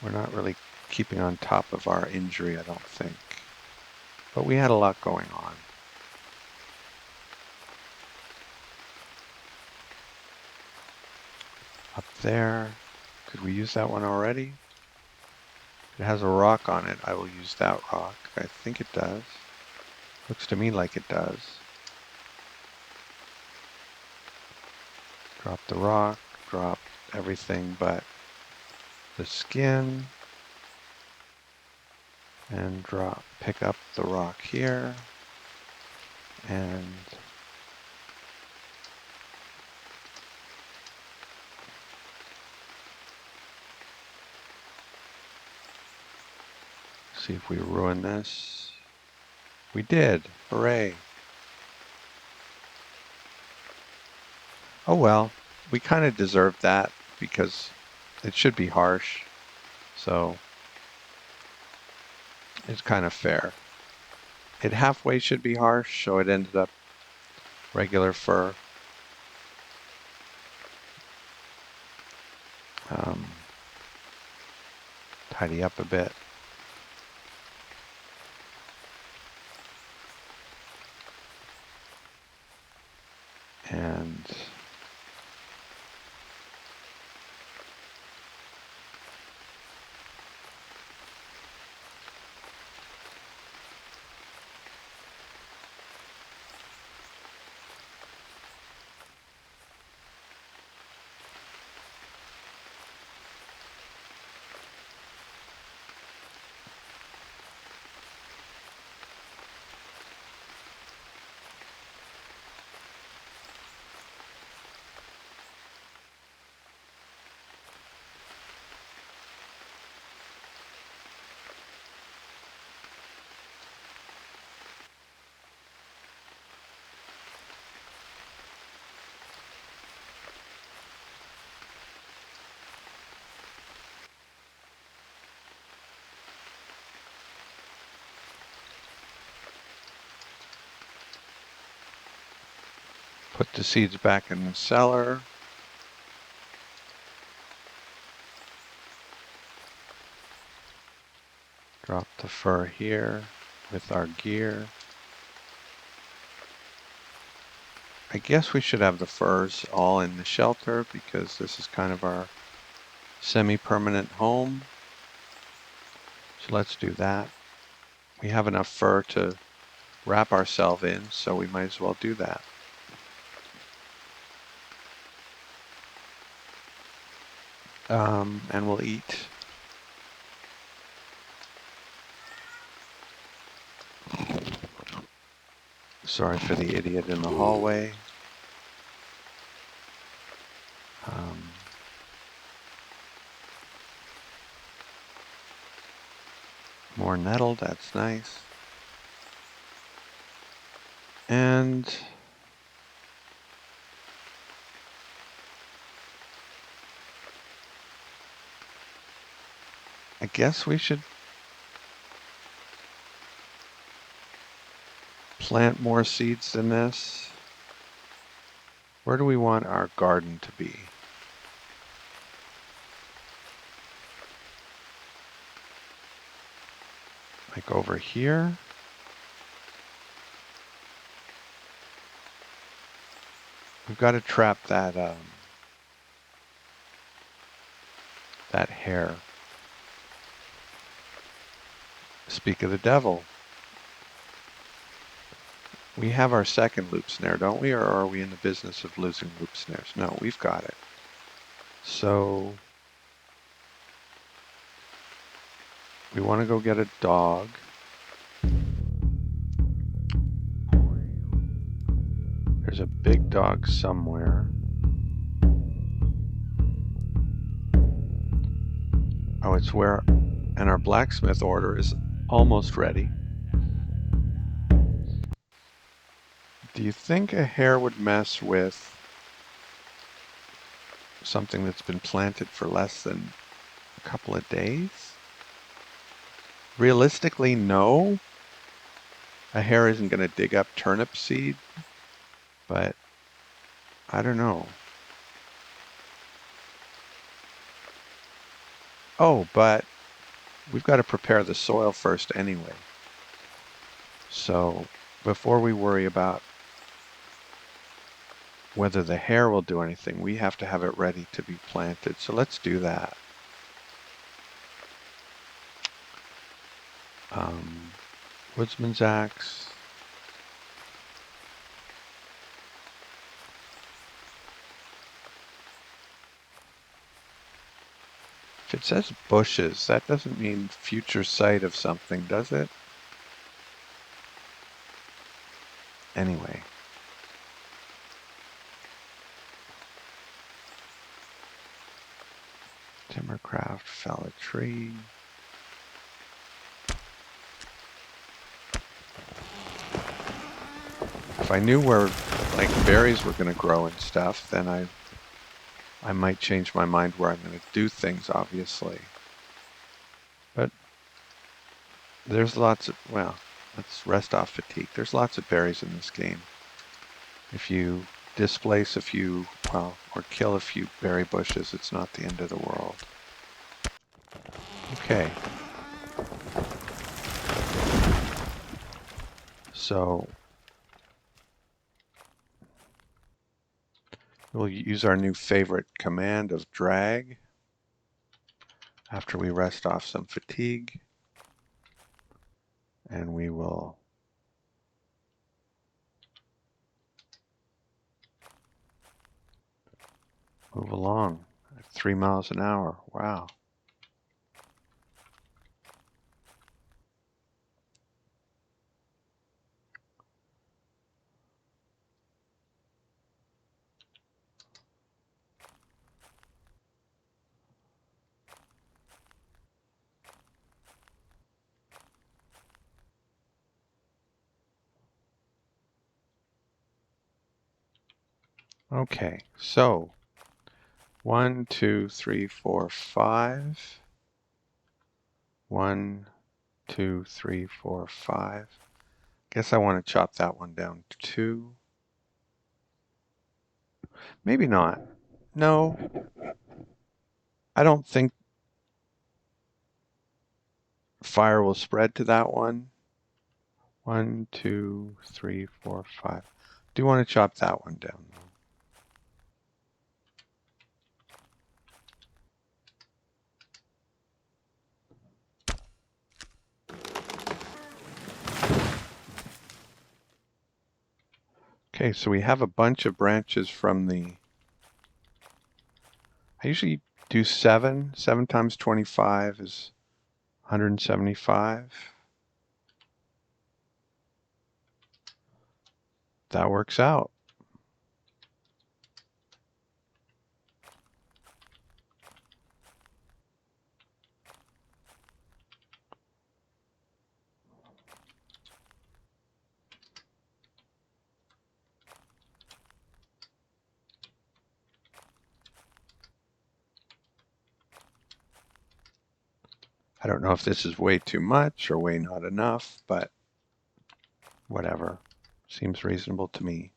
[SPEAKER 1] We're not really keeping on top of our injury, I don't think. But we had a lot going on. Up there. Could we use that one already? It has a rock on it. I will use that rock. I think it does. Looks to me like it does. Drop the rock, drop everything but the skin, and pick up the rock here, and see if we ruin this. We did. Hooray. Oh well, we kind of deserved that because it should be harsh. So it's kind of fair. It halfway should be harsh, so it ended up regular fur. Tidy up a bit. And put the seeds back in the cellar. Drop the fur here with our gear. I guess we should have the furs all in the shelter because this is kind of our semi-permanent home. So let's do that. We have enough fur to wrap ourselves in, so we might as well do that. And we'll eat. Sorry for the idiot in the hallway. More nettle, that's nice. And I guess we should plant more seeds than this. Where do we want our garden to be? Like over here? We've got to trap that that hare. Speak of the devil. We have our second loop snare, don't we? Or are we in the business of losing loop snares? No, we've got it. So we want to go get a dog. There's a big dog somewhere. Oh, it's where, and our blacksmith order is almost ready. Do you think a hare would mess with something that's been planted for less than a couple of days? Realistically, no. A hare isn't going to dig up turnip seed, but I don't know. Oh, but we've got to prepare the soil first anyway. So before we worry about whether the hare will do anything, we have to have it ready to be planted. So let's do that. Woodsman's axe, It says bushes. That doesn't mean future site of something, does it? Anyway. Timbercraft, fell a tree. If I knew where like berries were going to grow and stuff, then I might change my mind where I'm going to do things, obviously. But there's lots of, well, let's rest off fatigue. There's lots of berries in this game. If you displace a few, well, or kill a few berry bushes, it's not the end of the world. Okay. So we'll use our new favorite command of drag after we rest off some fatigue. And we will move along at 3 miles an hour. Wow. Okay, so 1, 2, 3, 4, 5. 1, 2, 3, 4, 5. Guess I want to chop that one down to 2. Maybe not. No, I don't think fire will spread to that one. 1, 2, 3, 4, 5. Do want to chop that one down though. Okay, so we have a bunch of branches from the, I usually do 7. 7 times 25 is 175. That works out. I don't know if this is way too much or way not enough, but whatever. Seems reasonable to me.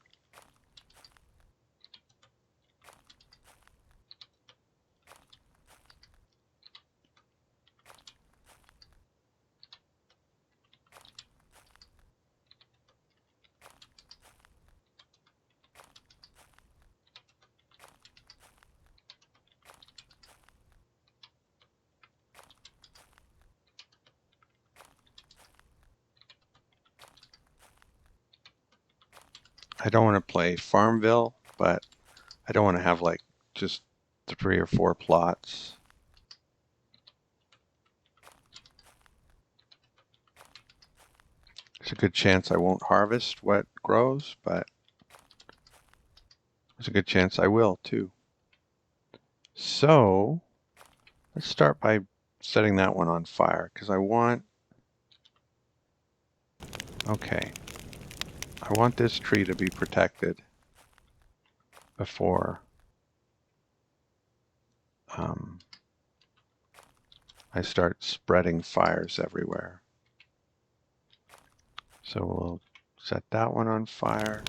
[SPEAKER 1] I don't want to play Farmville, but I don't want to have like just 3 or 4 plots. There's a good chance I won't harvest what grows, but there's a good chance I will too. So let's start by setting that one on fire because I want, okay, I want this tree to be protected before I start spreading fires everywhere. So we'll set that one on fire.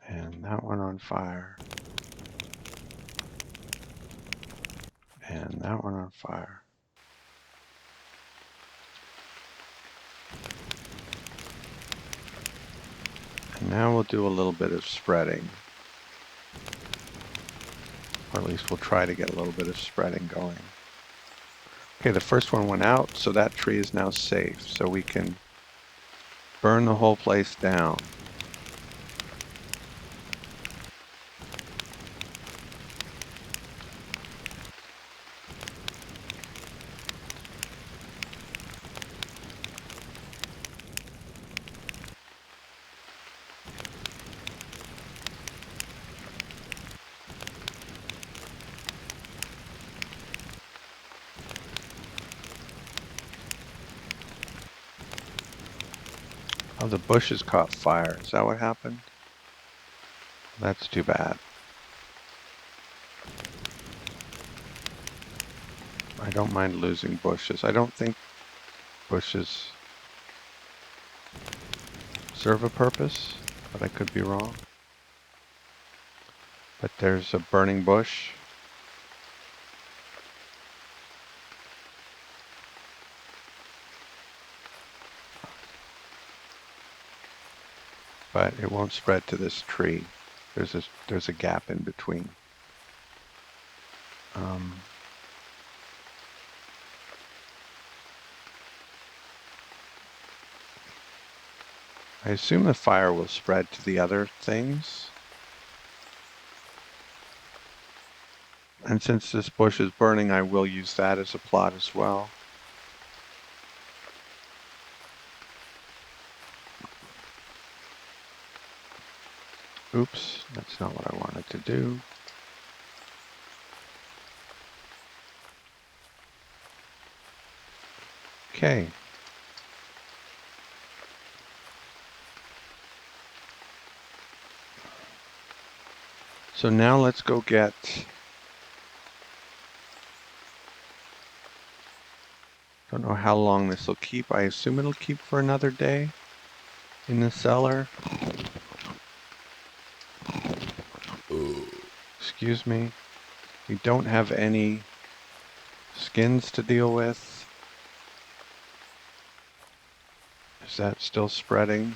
[SPEAKER 1] And that one on fire. And that one on fire. And now we'll do a little bit of spreading. Or at least we'll try to get a little bit of spreading going. Okay, the first one went out, so that tree is now safe. So we can burn the whole place down. Oh, the bushes caught fire. Is that what happened? That's too bad. I don't mind losing bushes. I don't think bushes serve a purpose, but I could be wrong. But there's a burning bush. But it won't spread to this tree. There's a gap in between. I assume the fire will spread to the other things. And since this bush is burning, I will use that as a plot as well. Oops, that's not what I wanted to do. Okay. So now let's go get don't know how long this will keep. I assume it'll keep for another day in the cellar. Excuse me. We don't have any skins to deal with. Is that still spreading?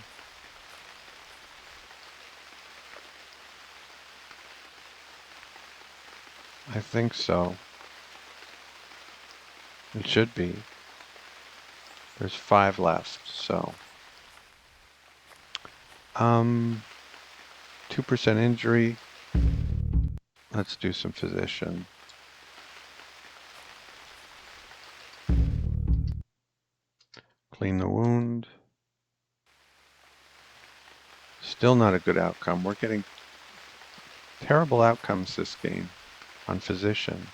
[SPEAKER 1] I think so. It should be. There's 5 left, so. 2% injury. Let's do some physician. Clean the wound. Still not a good outcome. We're getting terrible outcomes this game on physician.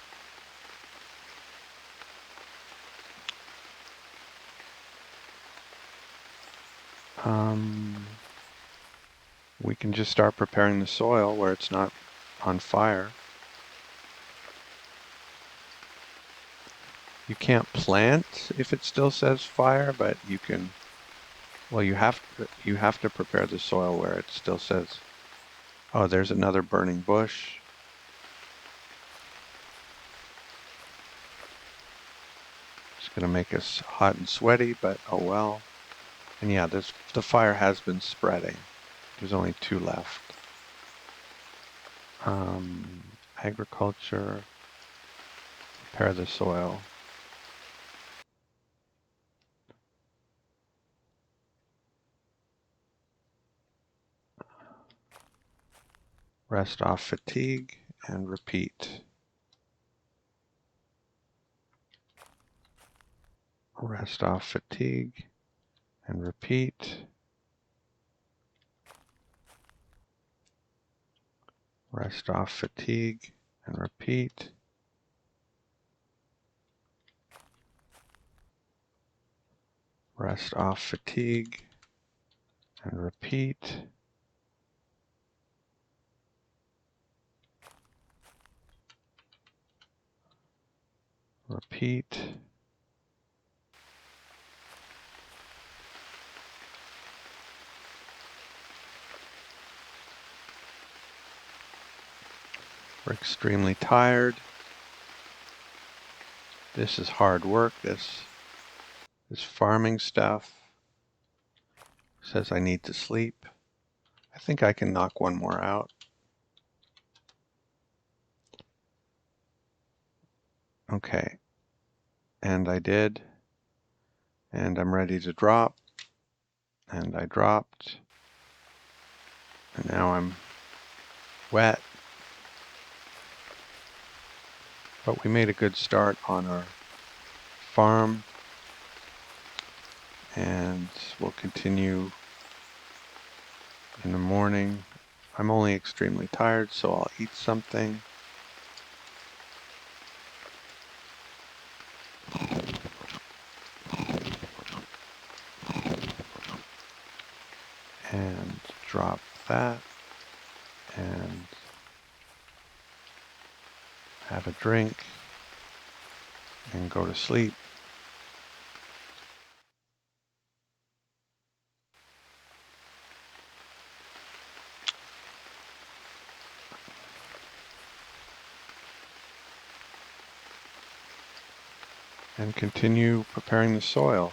[SPEAKER 1] We can just start preparing the soil where it's not on fire. You can't plant if it still says fire, but you can. Well, you have to prepare the soil where it still says. Oh, there's another burning bush. It's gonna make us hot and sweaty, but oh well. And yeah, the fire has been spreading. There's only 2 left. Agriculture. Prepare the soil. Rest off fatigue and repeat. Rest off fatigue and repeat. Rest off fatigue and repeat. Rest off fatigue and repeat. Repeat. We're extremely tired. This is hard work. This farming stuff says I need to sleep. I think I can knock one more out. Okay. And I did. And I'm ready to drop. And I dropped. And now I'm wet. But we made a good start on our farm. And we'll continue in the morning. I'm only extremely tired, so I'll eat something. drop that and have a drink and go to sleep. And continue preparing the soil.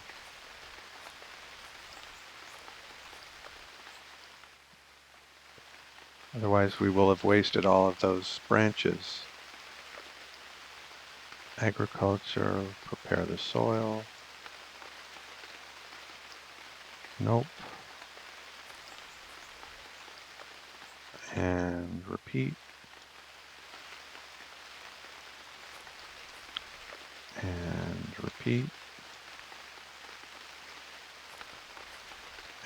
[SPEAKER 1] Otherwise we will have wasted all of those branches. Agriculture, prepare the soil. Nope. And repeat. And repeat.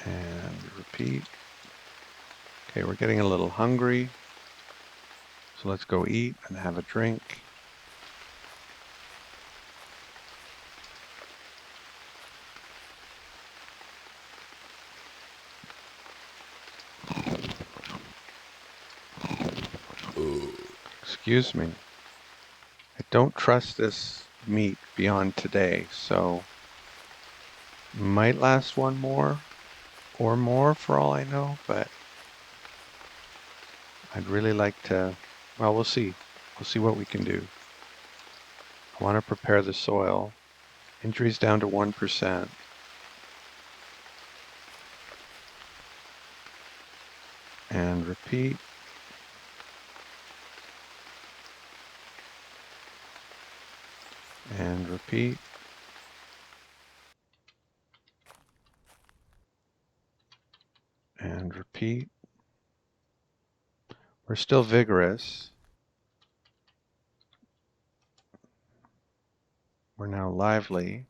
[SPEAKER 1] And repeat. Okay, we're getting a little hungry. So let's go eat and have a drink. Excuse me. I don't trust this meat beyond today, so might last one more or more for all I know, but I'd really like to, well, we'll see. We'll see what we can do. I want to prepare the soil. Injuries down to 1%. And repeat. And repeat. And repeat. We're still vigorous. We're now lively.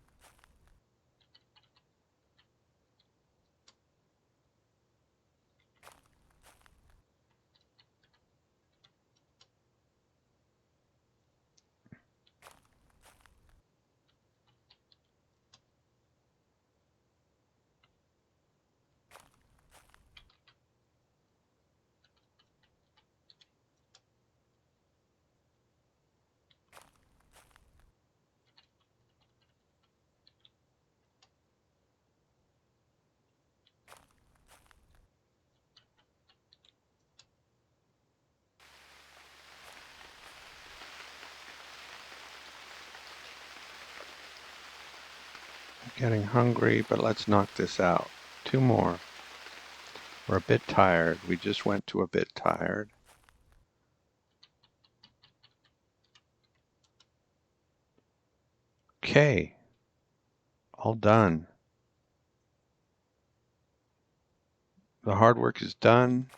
[SPEAKER 1] Getting hungry, but let's knock this out. 2 more. We're a bit tired. We just went to a bit tired. Okay. All done. The hard work is done.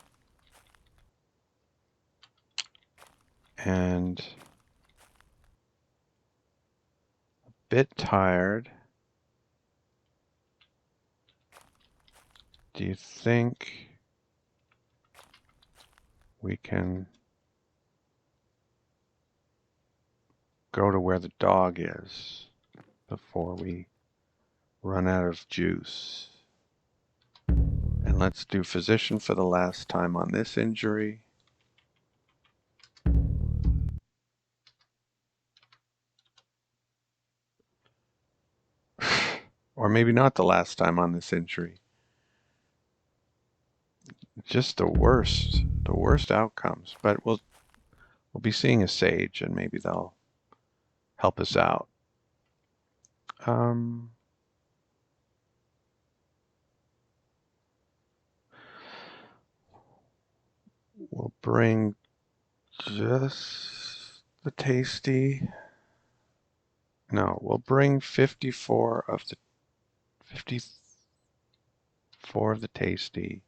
[SPEAKER 1] And a bit tired. Do you think we can go to where the dog is before we run out of juice? And let's do physician for the last time on this injury. Or maybe not the last time on this injury. Just the worst outcomes. But we'll be seeing a sage and maybe they'll help us out. We'll bring just the tasty. No, we'll bring 54 of the tasty.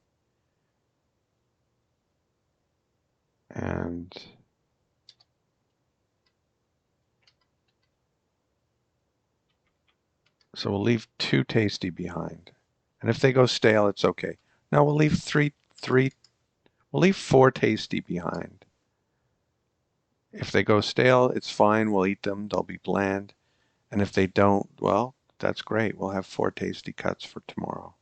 [SPEAKER 1] And so we'll leave 2 tasty behind. And if they go stale, it's okay. Now we'll leave we'll leave 4 tasty behind. If they go stale, it's fine. We'll eat them. They'll be bland. And if they don't, well, that's great. We'll have 4 tasty cuts for tomorrow.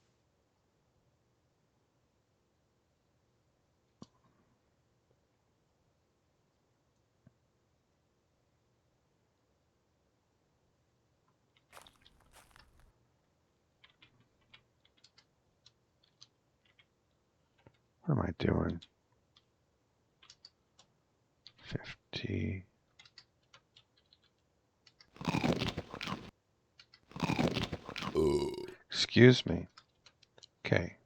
[SPEAKER 1] What am I doing? 50. Excuse me. Okay.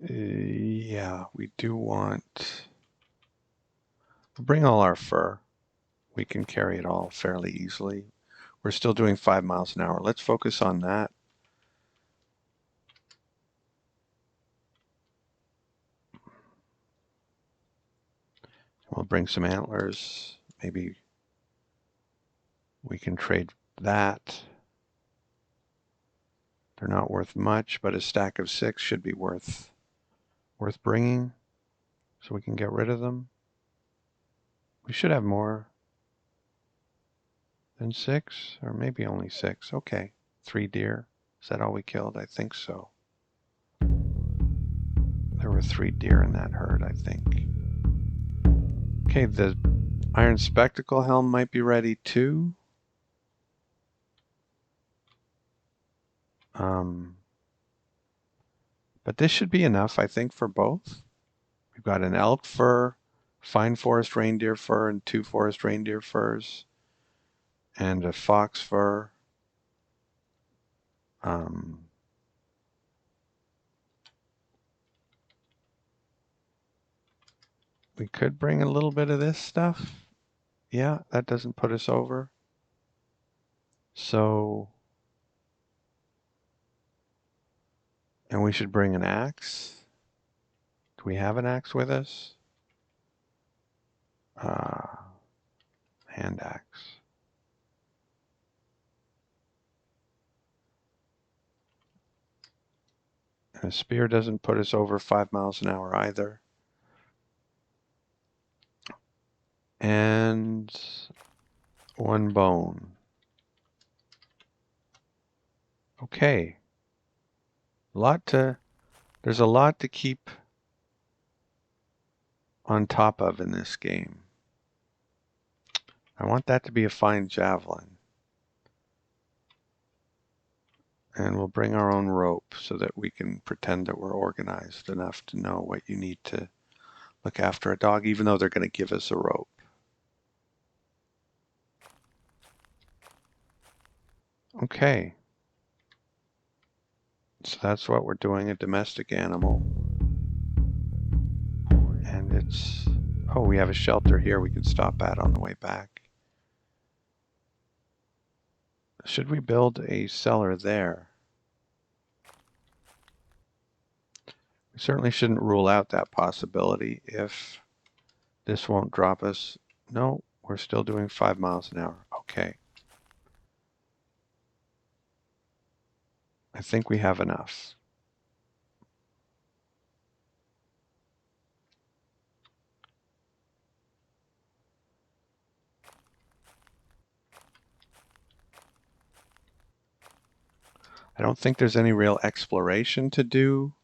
[SPEAKER 1] Yeah, we do want... Bring all our fur. We can carry it all fairly easily. We're still doing 5 miles an hour. Let's focus on that. We'll bring some antlers. Maybe we can trade that. They're not worth much, but a stack of 6 should be worth bringing, so we can get rid of them. We should have more than 6, or maybe only 6. Okay, 3 deer. Is that all we killed? I think so. There were 3 deer in that herd, I think. Okay, the iron spectacle helm might be ready too. But this should be enough, I think, for both. We've got an elk fur, fine forest reindeer fur, and 2 forest reindeer furs, and a fox fur. We could bring a little bit of this stuff. Yeah, that doesn't put us over. So, and we should bring an axe. Do we have an axe with us? Hand axe. And a spear doesn't put us over 5 miles an hour either. And 1 bone. Okay. There's a lot to keep on top of in this game. I want that to be a fine javelin. And we'll bring our own rope so that we can pretend that we're organized enough to know what you need to look after a dog, even though they're going to give us a rope. Okay. So that's what we're doing, a domestic animal. And it's... Oh, we have a shelter here we can stop at on the way back. Should we build a cellar there? We certainly shouldn't rule out that possibility if this won't drop us. No, we're still doing 5 miles an hour. Okay. I think we have enough. I don't think there's any real exploration to do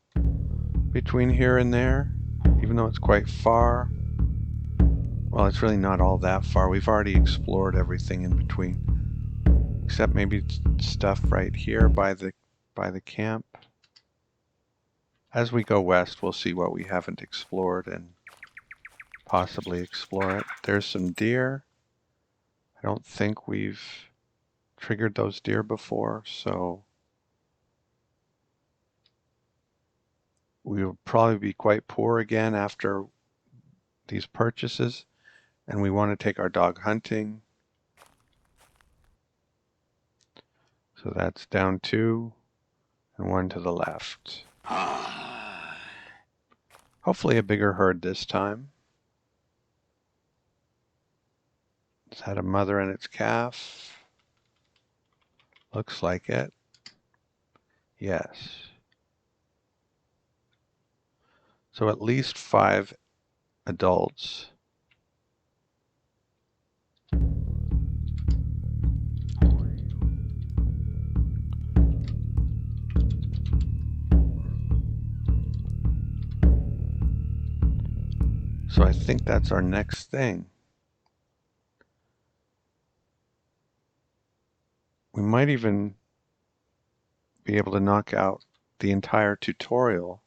[SPEAKER 1] between here and there, even though it's quite far. Well, it's really not all that far. We've already explored everything in between, except maybe stuff right here by the camp. As we go west, we'll see what we haven't explored and possibly explore it. There's some deer. I don't think we've triggered those deer before, so we will probably be quite poor again after these purchases, and we want to take our dog hunting. So that's down 2 and 1 to the left. Hopefully a bigger herd this time. It's had a mother and its calf. Looks like it. Yes. So at least 5 adults. So I think that's our next thing. We might even be able to knock out the entire tutorial.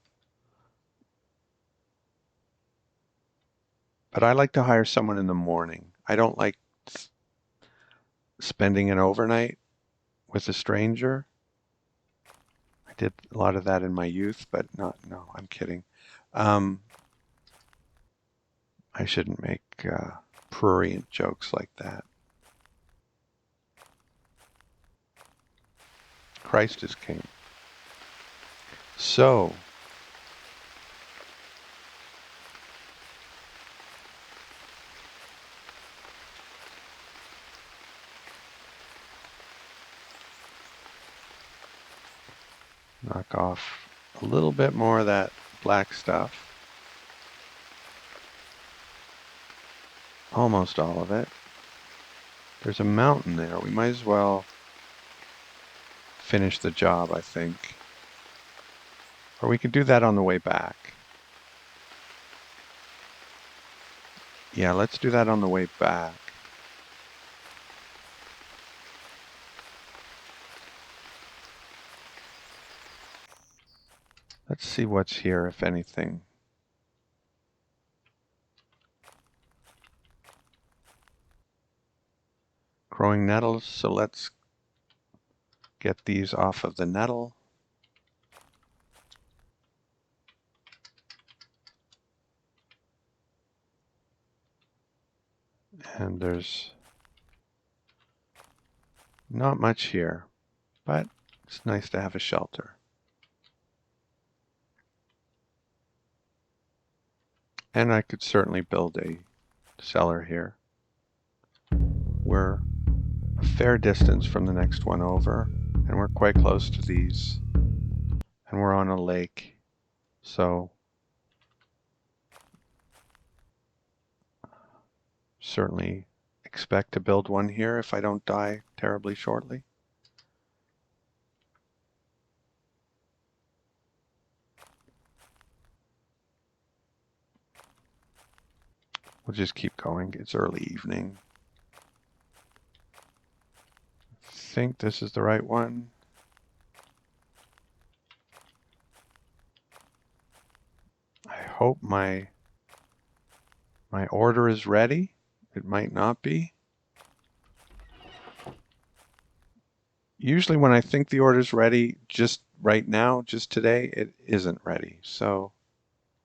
[SPEAKER 1] But I like to hire someone in the morning. I don't like spending an overnight with a stranger. I did a lot of that in my youth, but no, I'm kidding. I shouldn't make prurient jokes like that. Christ is king. So, knock off a little bit more of that black stuff. Almost all of it. There's a mountain there. We might as well finish the job, I think. Or we could do that on the way back. Yeah, let's do that on the way back. Let's see what's here, if anything. Growing nettles, so let's get these off of the nettle. And there's not much here, but it's nice to have a shelter. And I could certainly build a cellar here. We're a fair distance from the next one over, and we're quite close to these. And we're on a lake, so certainly expect to build one here if I don't die terribly shortly. We'll just keep going. It's early evening. I think this is the right one. I hope my order is ready. It might not be. Usually when I think the order's ready, just right now, just today, it isn't ready. So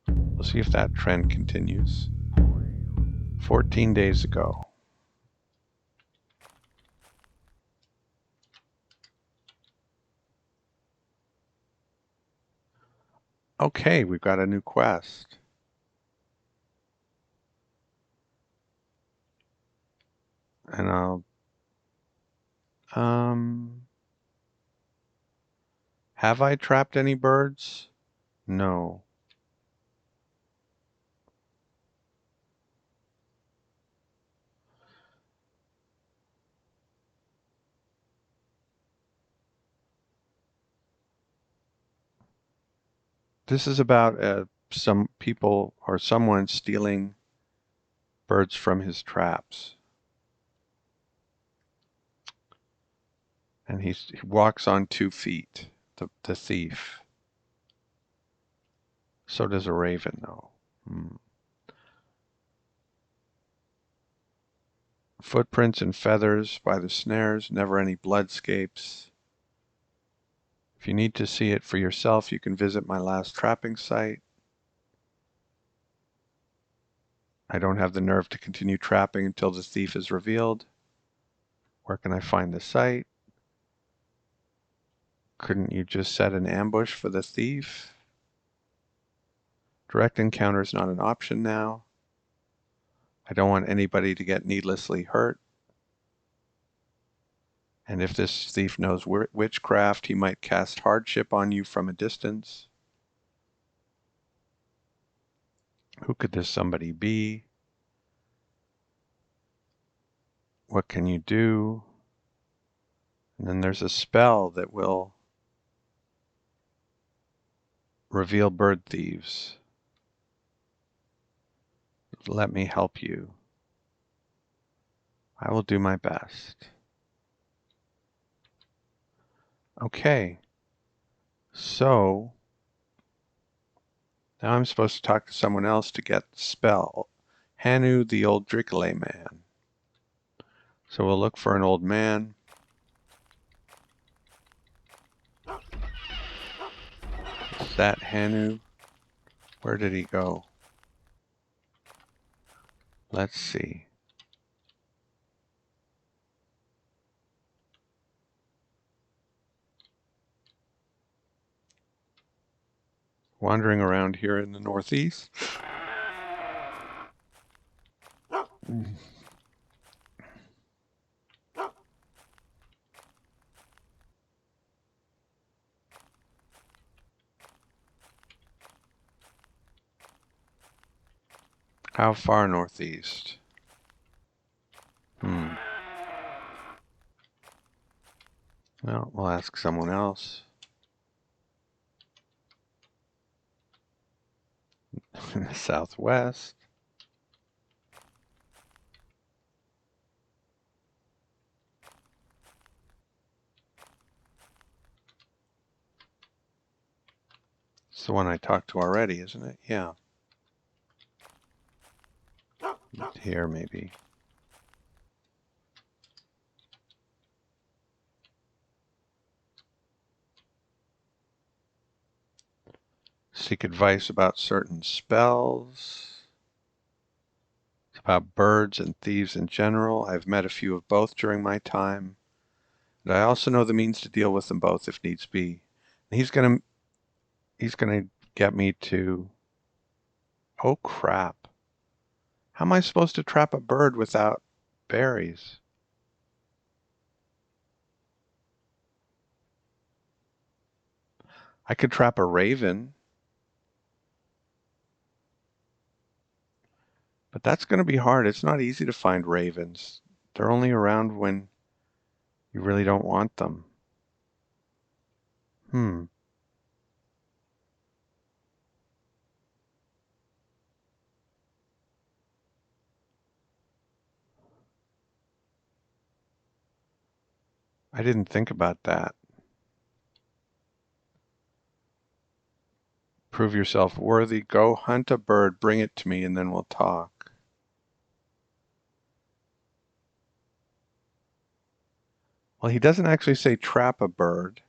[SPEAKER 1] we'll see if that trend continues. 14 days ago. Okay, we've got a new quest. And I'll have I trapped any birds? No. This is about some people or someone stealing birds from his traps. And he walks on 2 feet, the thief. So does a raven, though. Footprints and feathers by the snares, never any bloodscapes. If you need to see it for yourself, you can visit my last trapping site. I don't have the nerve to continue trapping until the thief is revealed. Where can I find the site? Couldn't you just set an ambush for the thief? Direct encounter is not an option now. I don't want anybody to get needlessly hurt. And if this thief knows witchcraft, he might cast hardship on you from a distance. Who could this somebody be? What can you do? And then there's a spell that will reveal bird thieves. Let me help you. I will do my best. Okay. So now I'm supposed to talk to someone else to get the spell. Hanu, the old Driik man. So we'll look for an old man. Is that Hanu? Where did he go? Let's see. Wandering around here in the northeast. How far northeast? Well, we'll ask someone else. In the southwest. It's the one I talked to already, isn't it? Yeah. Here, maybe. Seek advice about certain spells. It's about birds and thieves in general. I've met a few of both during my time. And I also know the means to deal with them both if needs be. And he's gonna get me to... Oh, crap. How am I supposed to trap a bird without berries? I could trap a raven. But that's going to be hard. It's not easy to find ravens. They're only around when you really don't want them. I didn't think about that. Prove yourself worthy. Go hunt a bird, bring it to me, and then we'll talk. Well, he doesn't actually say trap a bird.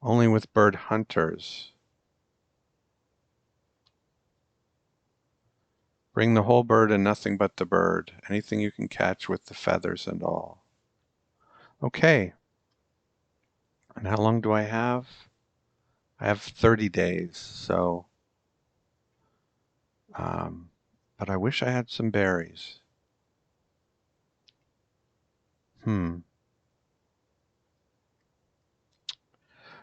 [SPEAKER 1] Only with bird hunters. Bring the whole bird and nothing but the bird. Anything you can catch with the feathers and all. Okay. And how long do I have? I have 30 days, so... but I wish I had some berries.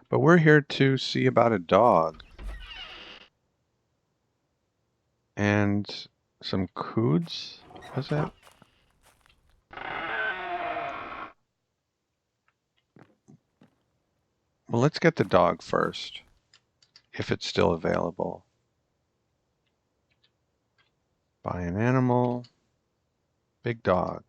[SPEAKER 1] But we're here to see about a dog. And some coods, was that? Well, let's get the dog first, if it's still available. Buy an animal. Big dog.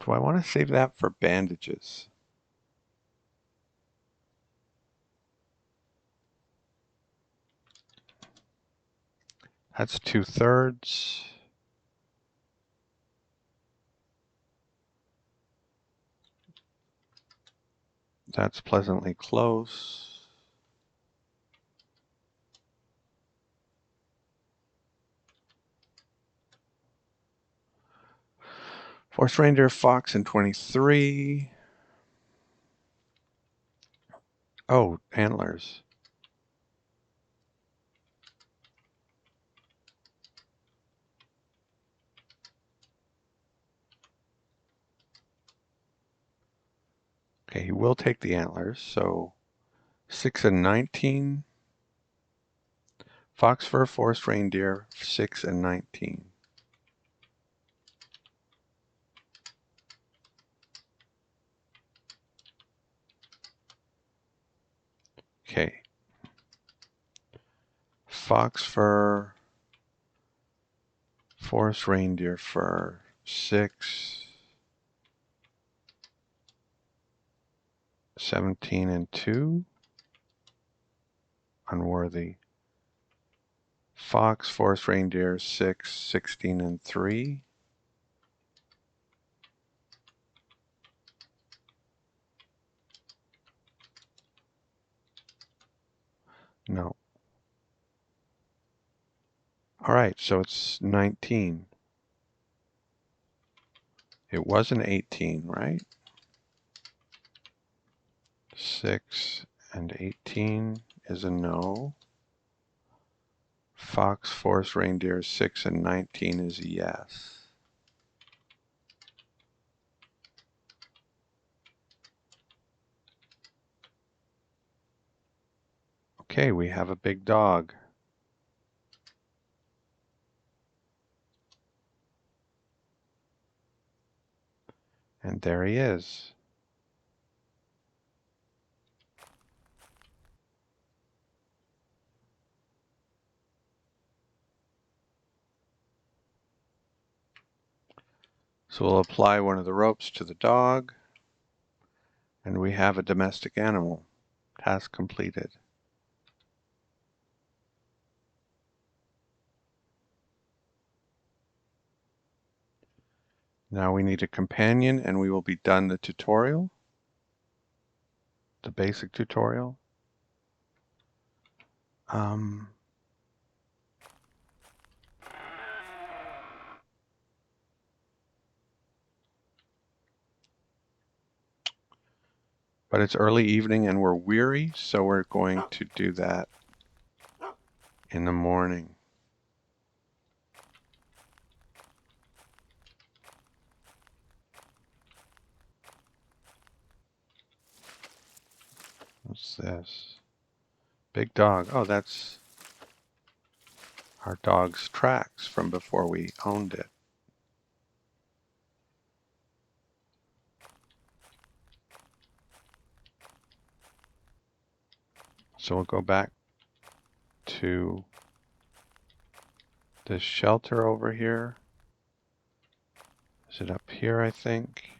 [SPEAKER 1] Do I want to save that for bandages? That's 2/3. That's pleasantly close. Forest reindeer, fox, and 23. Oh, antlers. Okay, he will take the antlers, so 6 and 19. Fox fur, forest reindeer, 6 and 19. Okay. Fox fur, forest reindeer fur, 6, 17 and 2, unworthy. Fox, forest reindeer, 6, 16 and 3. No. All right, so it's 19. It was an 18, right? 6 and 18 is a no. Fox, forest reindeer, 6 and 19 is a yes. Okay, we have a big dog. And there he is. So we'll apply one of the ropes to the dog, and we have a domestic animal. Task completed. Now we need a companion, and we will be done the tutorial, the basic tutorial. But it's early evening and we're weary, so we're going to do that in the morning. What's this? Big dog. Oh, that's our dog's tracks from before we owned it. So we'll go back to this shelter over here. Is it up here, I think?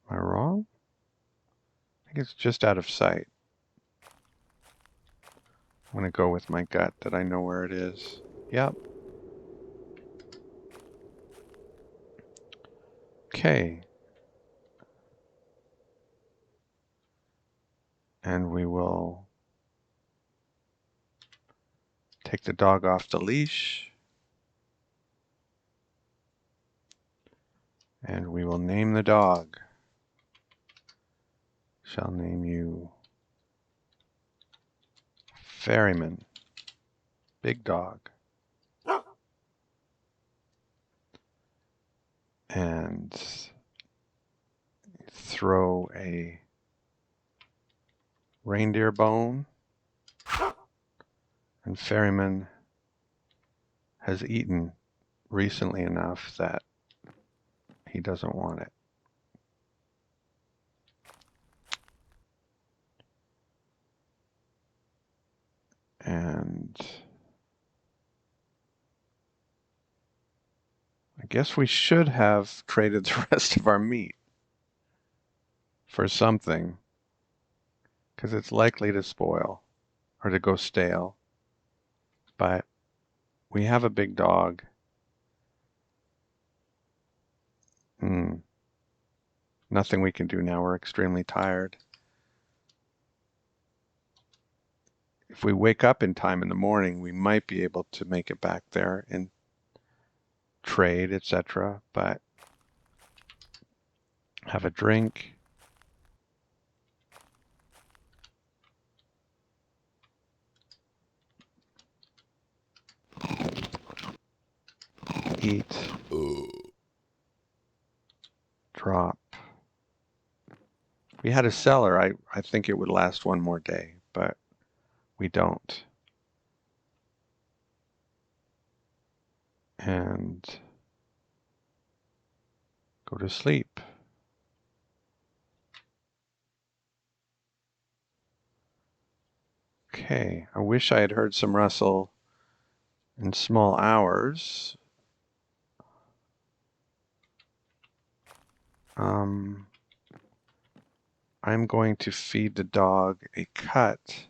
[SPEAKER 1] Am I wrong? I think it's just out of sight. I'm going to go with my gut that I know where it is. Yep. Okay. And we will take the dog off the leash. And we will name the dog. Shall name you Ferryman. Big dog. And throw a reindeer bone. And Ferryman has eaten recently enough that he doesn't want it. And I guess we should have traded the rest of our meat for something, because it's likely to spoil or to go stale. But we have a big dog. Nothing we can do now. We're extremely tired. If we wake up in time in the morning, we might be able to make it back there and trade, etc. But have a drink. Eat. Drop. If we had a cellar, I think it would last one more day, but we don't. and go to sleep. Okay, I wish I had heard some rustle in small hours. I'm going to feed the dog a cut,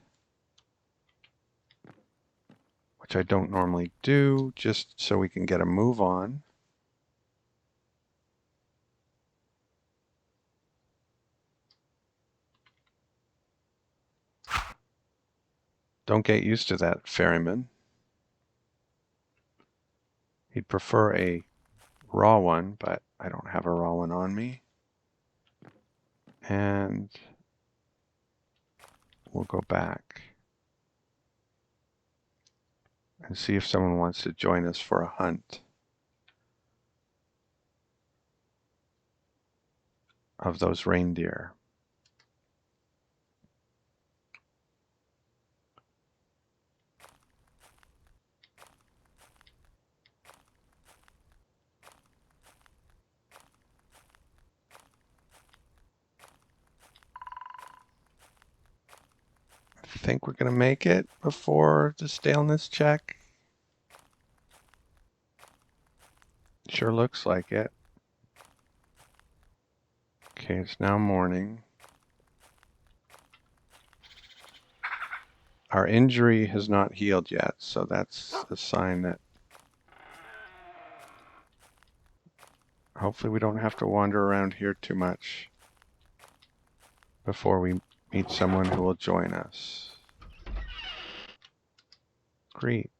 [SPEAKER 1] which I don't normally do, just so we can get a move on. Don't get used to that, ferryman. He'd prefer a raw one, but I don't have a raw one on me. And we'll go back and see if someone wants to join us for a hunt of those reindeer. I think we're going to make it before the staleness check. Sure looks like it. Okay, it's now morning. Our injury has not healed yet, so that's a sign that hopefully we don't have to wander around here too much before we meet someone who will join us. Great.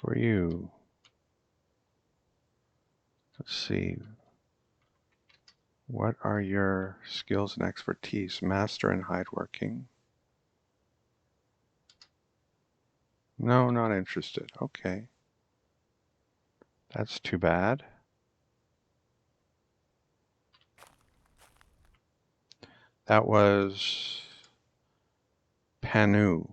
[SPEAKER 1] Who are you? Let's see. What are your skills and expertise? Master in hideworking. No, not interested. Okay. That's too bad. That was Panu.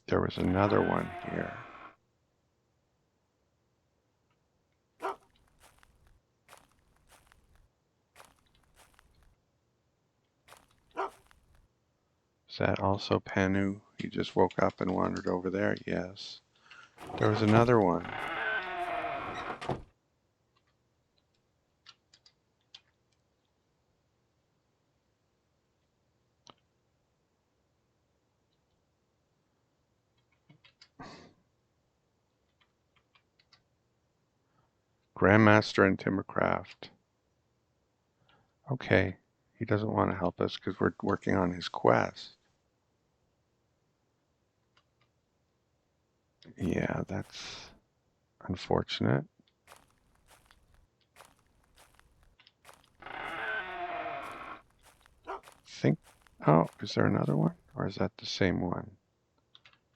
[SPEAKER 1] There was another one here. Is that also Panu? He just woke up and wandered over there? Yes. There was another one. Grandmaster in timbercraft. Okay. He doesn't want to help us because we're working on his quest. Yeah, that's unfortunate. Oh, is there another one? Or is that the same one?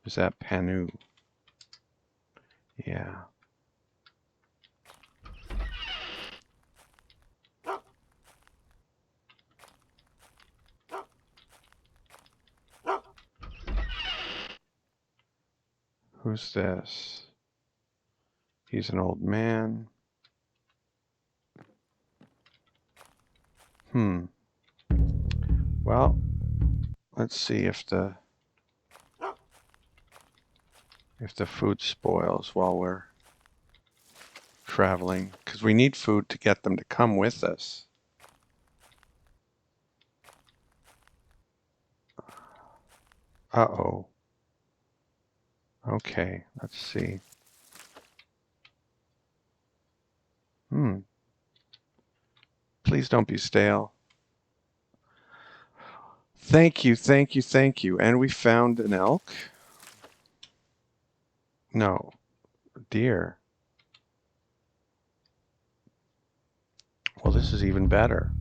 [SPEAKER 1] Is that Panu? Yeah. Who's this? He's an old man. Well, let's see if the food spoils while we're traveling, because we need food to get them to come with us. Uh-oh. Okay, let's see. Please don't be stale. Thank you, thank you, thank you. And we found an elk. No, deer. Well, this is even better.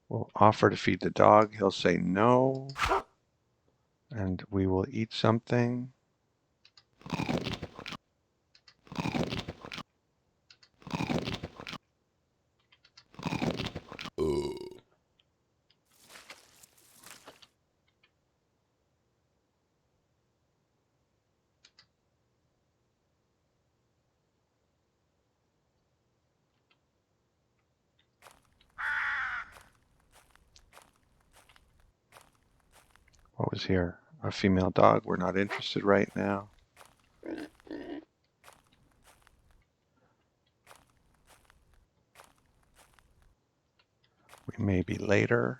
[SPEAKER 1] We'll offer to feed the dog. He'll say no, and we will eat something. What was here? A female dog. We're not interested right now. We may be later.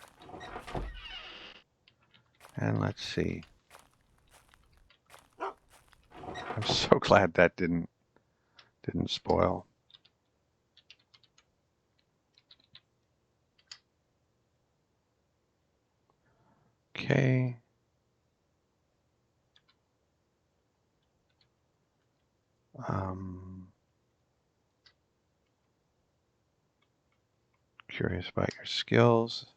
[SPEAKER 1] And let's see. I'm so glad that didn't spoil. Okay. Curious about your skills.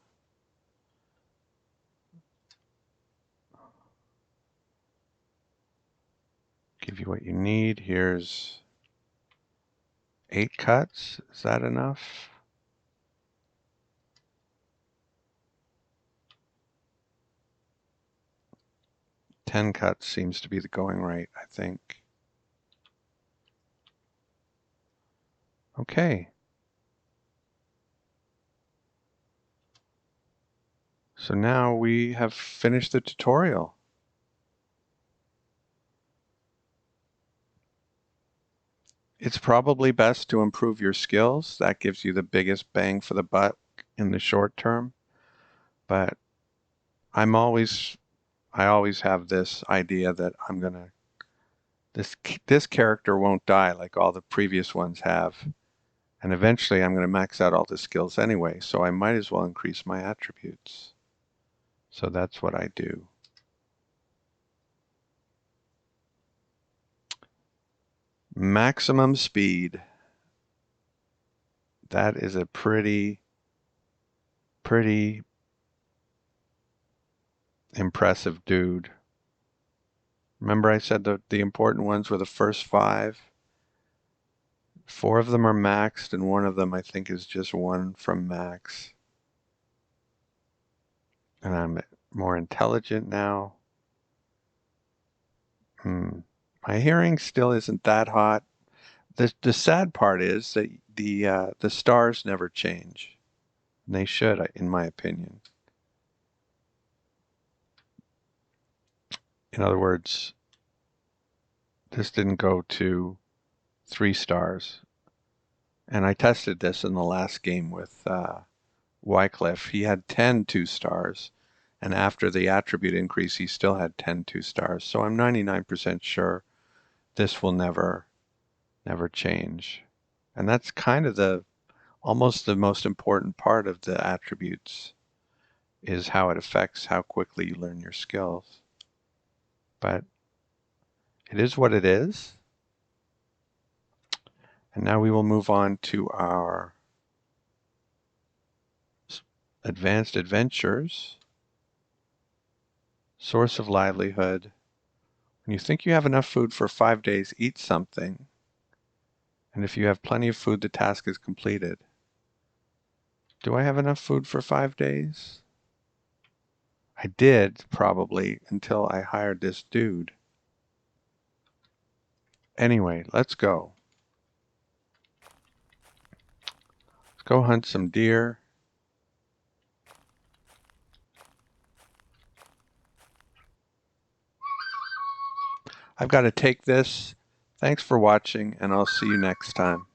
[SPEAKER 1] Give you what you need. Here's 8 cuts. Is that enough? Ten cuts seems to be the going rate, I think. Okay. So now we have finished the tutorial. It's probably best to improve your skills. That gives you the biggest bang for the buck in the short term. But I always have this idea that this character won't die like all the previous ones have. And eventually I'm going to max out all the skills anyway, so I might as well increase my attributes. So that's what I do. Maximum speed. That is a pretty impressive dude. Remember I said that the important ones were the first 5? 4 of them are maxed, and 1 of them I think is just 1 from max. And I'm more intelligent now. My hearing still isn't that hot. The sad part is that the stars never change. And they should, in my opinion. In other words, this didn't go to 3 stars. And I tested this in the last game with Wycliffe. He had 10 2-stars. And after the attribute increase, he still had 10 2-stars. So I'm 99% sure this will never change. And that's kind of almost the most important part of the attributes, is how it affects how quickly you learn your skills. But it is what it is. And now we will move on to our advanced adventures. Source of livelihood. When you think you have enough food for 5 days, eat something. And if you have plenty of food, the task is completed. Do I have enough food for 5 days? I did, probably, until I hired this dude. Anyway, let's go. Let's go hunt some deer. I've got to take this. Thanks for watching, and I'll see you next time.